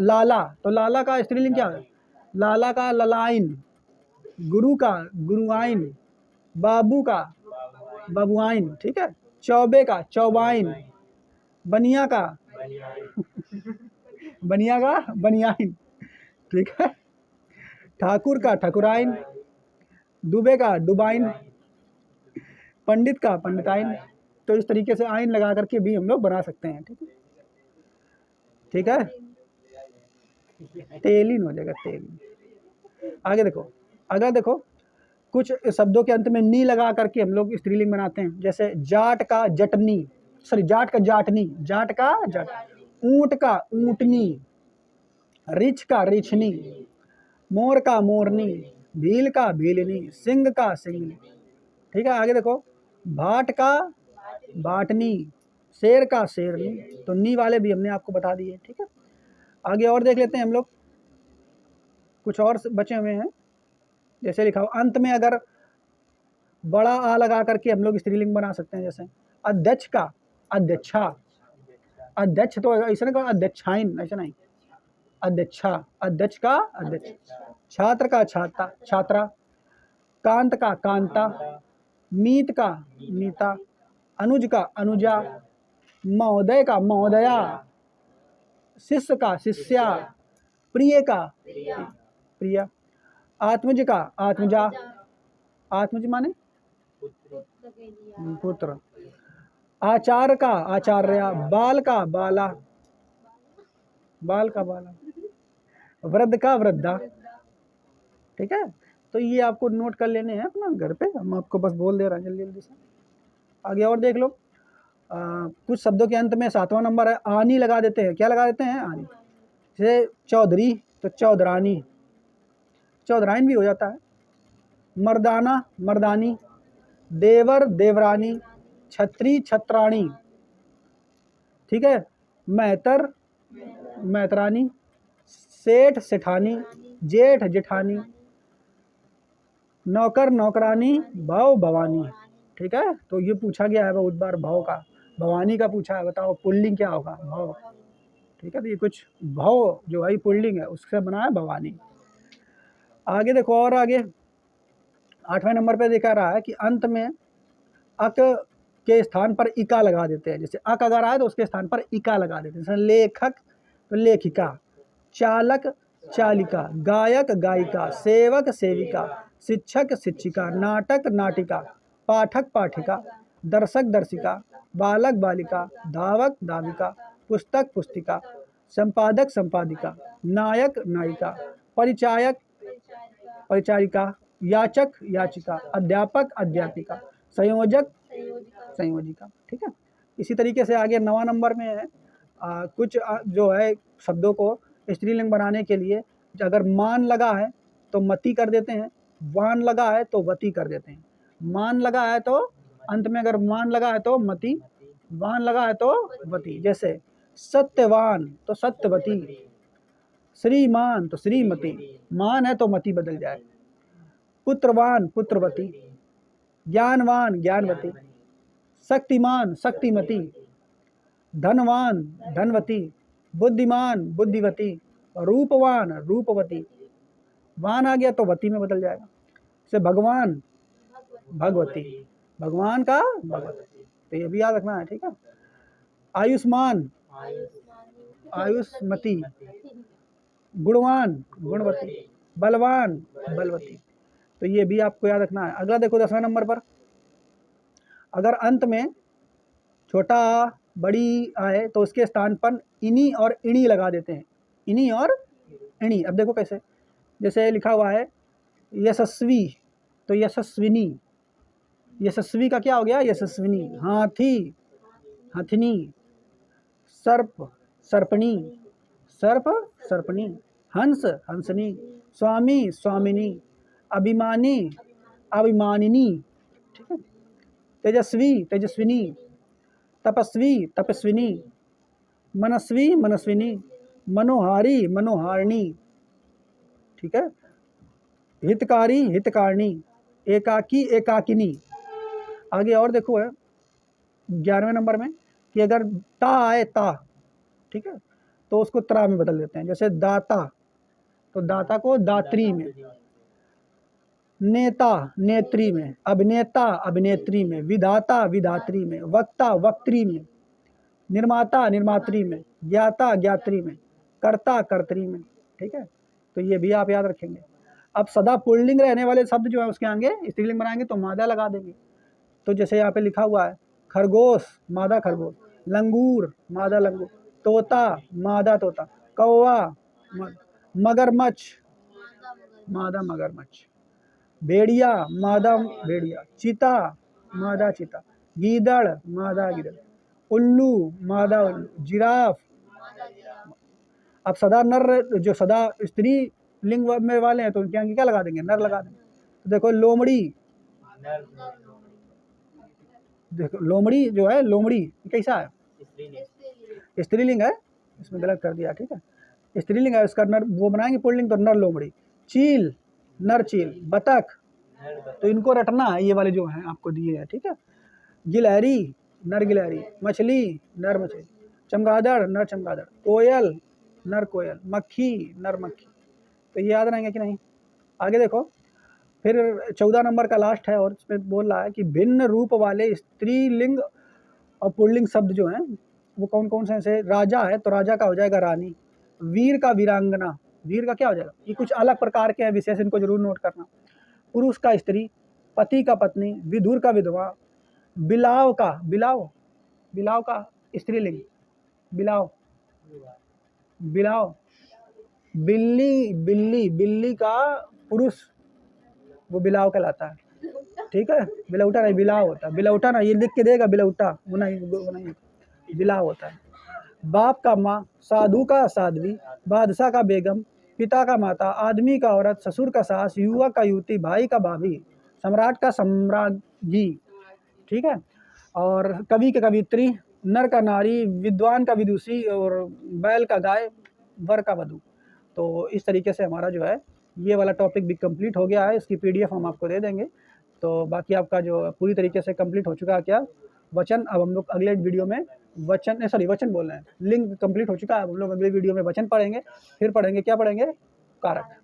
लाला, तो लाला का स्त्रीलिंग क्या है? लाला का ललाइन, गुरु का गुरुआइन, बाबू का बबुआइन। ठीक है, चौबे का चौबाइन, बनिया का बनियाइन। ठीक है, ठाकुर का ठकुराइन, दुबे का दुबाइन, पंडित का पंडिताइन। तो इस तरीके से आइन लगा करके भी हम लोग बना सकते हैं। ठीक है, ठीक है, तेलिन हो जाएगा तेलिन। आगे देखो, अगर देखो कुछ शब्दों के अंत में नी लगा करके हम लोग स्त्रीलिंग बनाते हैं। जैसे जाट का जटनी, सॉरी जाट का जाटनी, जाट का जाट, ऊंट का ऊंटनी, रिछ का रिछनी, मोर का मोरनी, भील का भीलनी, सिंह का सिंगनी। ठीक है, आगे देखो भाट का बाटनी, शेर का शेरनी। तो नी वाले भी हमने आपको बता दिए। ठीक है, आगे और देख लेते हैं हम लोग, कुछ और बचे हुए हैं। जैसे लिखा हुआ अंत में अगर बड़ा आ लगा करके हम लोग स्त्रीलिंग बना सकते हैं। जैसे अध्यक्ष का अध्यक्षा, अध्यक्ष तो ऐसा नहीं कहा अध्यक्षाइन, ऐसा नहीं, अध्यक्षा, अध्यक्ष का अध्यक्ष, छात्र का छाता छात्रा, कांत का कांता, मीत का मीता, अनुज का अनुजा, महोदय का महोदया, शिष्य का शिष्या, प्रिय का प्रिया, आत्मज का आत्मजा, आत्मज माने पुत्र, आचार का आचार्या, बाल का बाला, बाल का बाला, वृद्ध का वृद्धा। ठीक है, तो ये आपको नोट कर लेने हैं अपना घर पे, हम आपको बस बोल दे रहे हैं जल्दी जल्दी से। आगे और देख लो, कुछ शब्दों के अंत में 7वां नंबर है आनी लगा देते हैं। क्या लगा देते हैं? आनी। जैसे चौधरी तो चौधरानी, चौधराइन भी हो जाता है। मर्दाना मर्दानी, देवर देवरानी, छत्री छत्राणी। ठीक है, मेहतर मेहतरानी, सेठ सेठानी, जेठ जेठानी, नौकर नौकरानी, भव भवानी। ठीक है, तो ये पूछा गया है बहुत बार भव का, भवानी का पूछा है, बताओ पुल्लिंग क्या होगा? भव। ठीक है, तो ये कुछ भव जो है पुल्लिंग है, उससे बना है भवानी। आगे देखो, और आगे 8वें नंबर पे देखा रहा है कि अंत में अक के स्थान पर इका लगा देते हैं। जैसे अक अगर आए तो उसके स्थान पर इका लगा देते हैं। जैसे लेखक तो लेखिका, चालक चालिका, गायक गायिका, सेवक सेविका, शिक्षक शिक्षिका, नाटक नाटिका, पाठक पाठिका, दर्शक दर्शिका, बालक बालिका, धावक धाविका, पुस्तक पुस्तिका, संपादक संपादिका, नायक नायिका, परिचायक परिचारिका, याचक याचिका, अध्यापक अध्यापिका, संयोजक संयोजिका। ठीक है, इसी तरीके से आगे 9वां नंबर में है कुछ जो है शब्दों को स्त्रीलिंग बनाने के लिए अगर मान लगा है तो मति कर देते हैं, वान लगा है तो वती कर देते हैं। मान लगा है तो अंत में अगर मान लगा है तो मति, वान लगा है तो वती। जैसे सत्यवान तो सत्यवती, श्रीमान तो श्रीमती, मान है तो मति बदल जाए। पुत्रवान पुत्रवती, ज्ञानवान ज्ञानवती, शक्तिमान शक्तिमती, धनवान धनवती, बुद्धिमान बुद्धिवती, रूपवान रूपवती। वान आ गया तो वती में बदल जाएगा। जैसे भगवान भगवती, भगवान का भगवती, तो ये भी याद रखना है। ठीक है, आयुष्मान आयुष्मती, गुणवान गुणवती, बलवान बलवती, तो ये भी आपको याद रखना है। अगला देखो 10वें नंबर पर, अगर अंत में छोटा बड़ी आए तो उसके स्थान पर इनी और इणी लगा देते हैं, इनी और इणी। अब देखो कैसे, जैसे लिखा हुआ है यशस्वी, तो यशस्विनी, यशस्वी का क्या हो गया, यशस्विनी। हाथी, हथनी। सर्प, सर्पणी, सर्प, सर्पणी। हंस, हंसनी। स्वामी, स्वामिनी। अभिमानी, अभिमानिनी। ठीक है। तेजस्वी, तेजस्विनी। तपस्वी, तपस्विनी। मनस्वी, मनस्विनी। मनोहारी, मनोहारिणी। ठीक है। हितकारी, हितकारिणी। एकाकी, एकाकिनी। आगे और देखो है 11वें नंबर में कि अगर ता आए, ता, ठीक है, तो उसको त्रा में बदल देते हैं। जैसे दाता, तो दाता को दात्री में। नेता, नेत्री में। अभिनेता, अभिनेत्री में। विधाता, विधात्री में। वक्ता, वक्त्री में। निर्माता, निर्मात्री में। ज्ञाता, ज्ञात्री में। कर्ता, कर्त्री में। ठीक है, तो ये भी आप याद रखेंगे। अब सदा पुल्लिंग रहने वाले शब्द जो है उसके आगे स्त्रीलिंग बनाएंगे तो मादा लगा देंगे। तो जैसे यहाँ पे लिखा हुआ है खरगोश, मादा खरगोश। लंगूर, मादा लंगूर। तोता, मादा तोता। कौवा, मगरमच्छ, मादा मगरमच्छ। भेड़िया, मादा भेड़िया। चीता, मादा चीता। गीदड़, मादा गीदड़। उल्लू, मादा उल्लू। जिराफ। अब सदा नर, जो सदा स्त्री लिंग में वाले हैं तो उनके आगे क्या लगा देंगे, नर लगा देंगे। तो देखो लोमड़ी, देखो लोमड़ी जो है, लोमड़ी कैसा है, स्त्रीलिंग है, इसमें गलत कर दिया। ठीक है, स्त्रीलिंग है, उसका नर वो बनाएंगे पुल्लिंग, तो नर लोमड़ी। चील, नर चील। बतख, तो इनको रटना है, ये वाले जो हैं आपको दिए हैं। ठीक है। गिलहरी, नर गिलहरी। मछली, नर मछली। चमगादड़, नर चमगादड़। कोयल, नर कोयल। मक्खी, नर मक्खी। तो ये याद रहेंगे कि नहीं। आगे देखो फिर 14 नंबर का लास्ट है और इसमें बोल रहा है कि भिन्न रूप वाले स्त्रीलिंग और पुल्लिंग शब्द जो हैं वो कौन कौन से हैं। जैसे राजा है तो राजा का हो जाएगा रानी। वीर का वीरांगना, वीर का क्या हो जाएगा, ये कुछ अलग प्रकार के हैं विशेष, इनको जरूर नोट करना। पुरुष का स्त्री। पति का पत्नी। विधुर का विधवा। बिलाव का, बिलाव, बिलाव का स्त्रीलिंग, बिलाव, बिलाव। बिल्ली, बिल्ली, बिल्ली का पुरुष, वो बिलाव कहलाता है। ठीक है, बिलौटा नहीं, बिलाव होता है। बिलौटा ना, ये लिख के देगा बिलौटा, वो नहीं, बिलाव होता है। बाप का माँ। साधु का साध्वी। बादशाह का बेगम। पिता का माता। आदमी का औरत। ससुर का सास। युवक का युवती। भाई का भाभी। सम्राट का सम्राज्ञी। ठीक है, और कवि का कवित्री। नर का नारी। विद्वान का विदुषी। और बैल का गाय। वर का वधू। तो इस तरीके से हमारा जो है ये वाला टॉपिक भी कंप्लीट हो गया है। इसकी पीडीएफ हम आपको दे देंगे। तो बाकी आपका जो पूरी तरीके से कंप्लीट हो चुका है क्या वचन। अब हम लोग अगले वीडियो में वचन, सॉरी वचन बोल रहे हैं, लिंग कंप्लीट हो चुका है। अब हम लोग अगले वीडियो में वचन पढ़ेंगे, फिर पढ़ेंगे क्या पढ़ेंगे, कारक।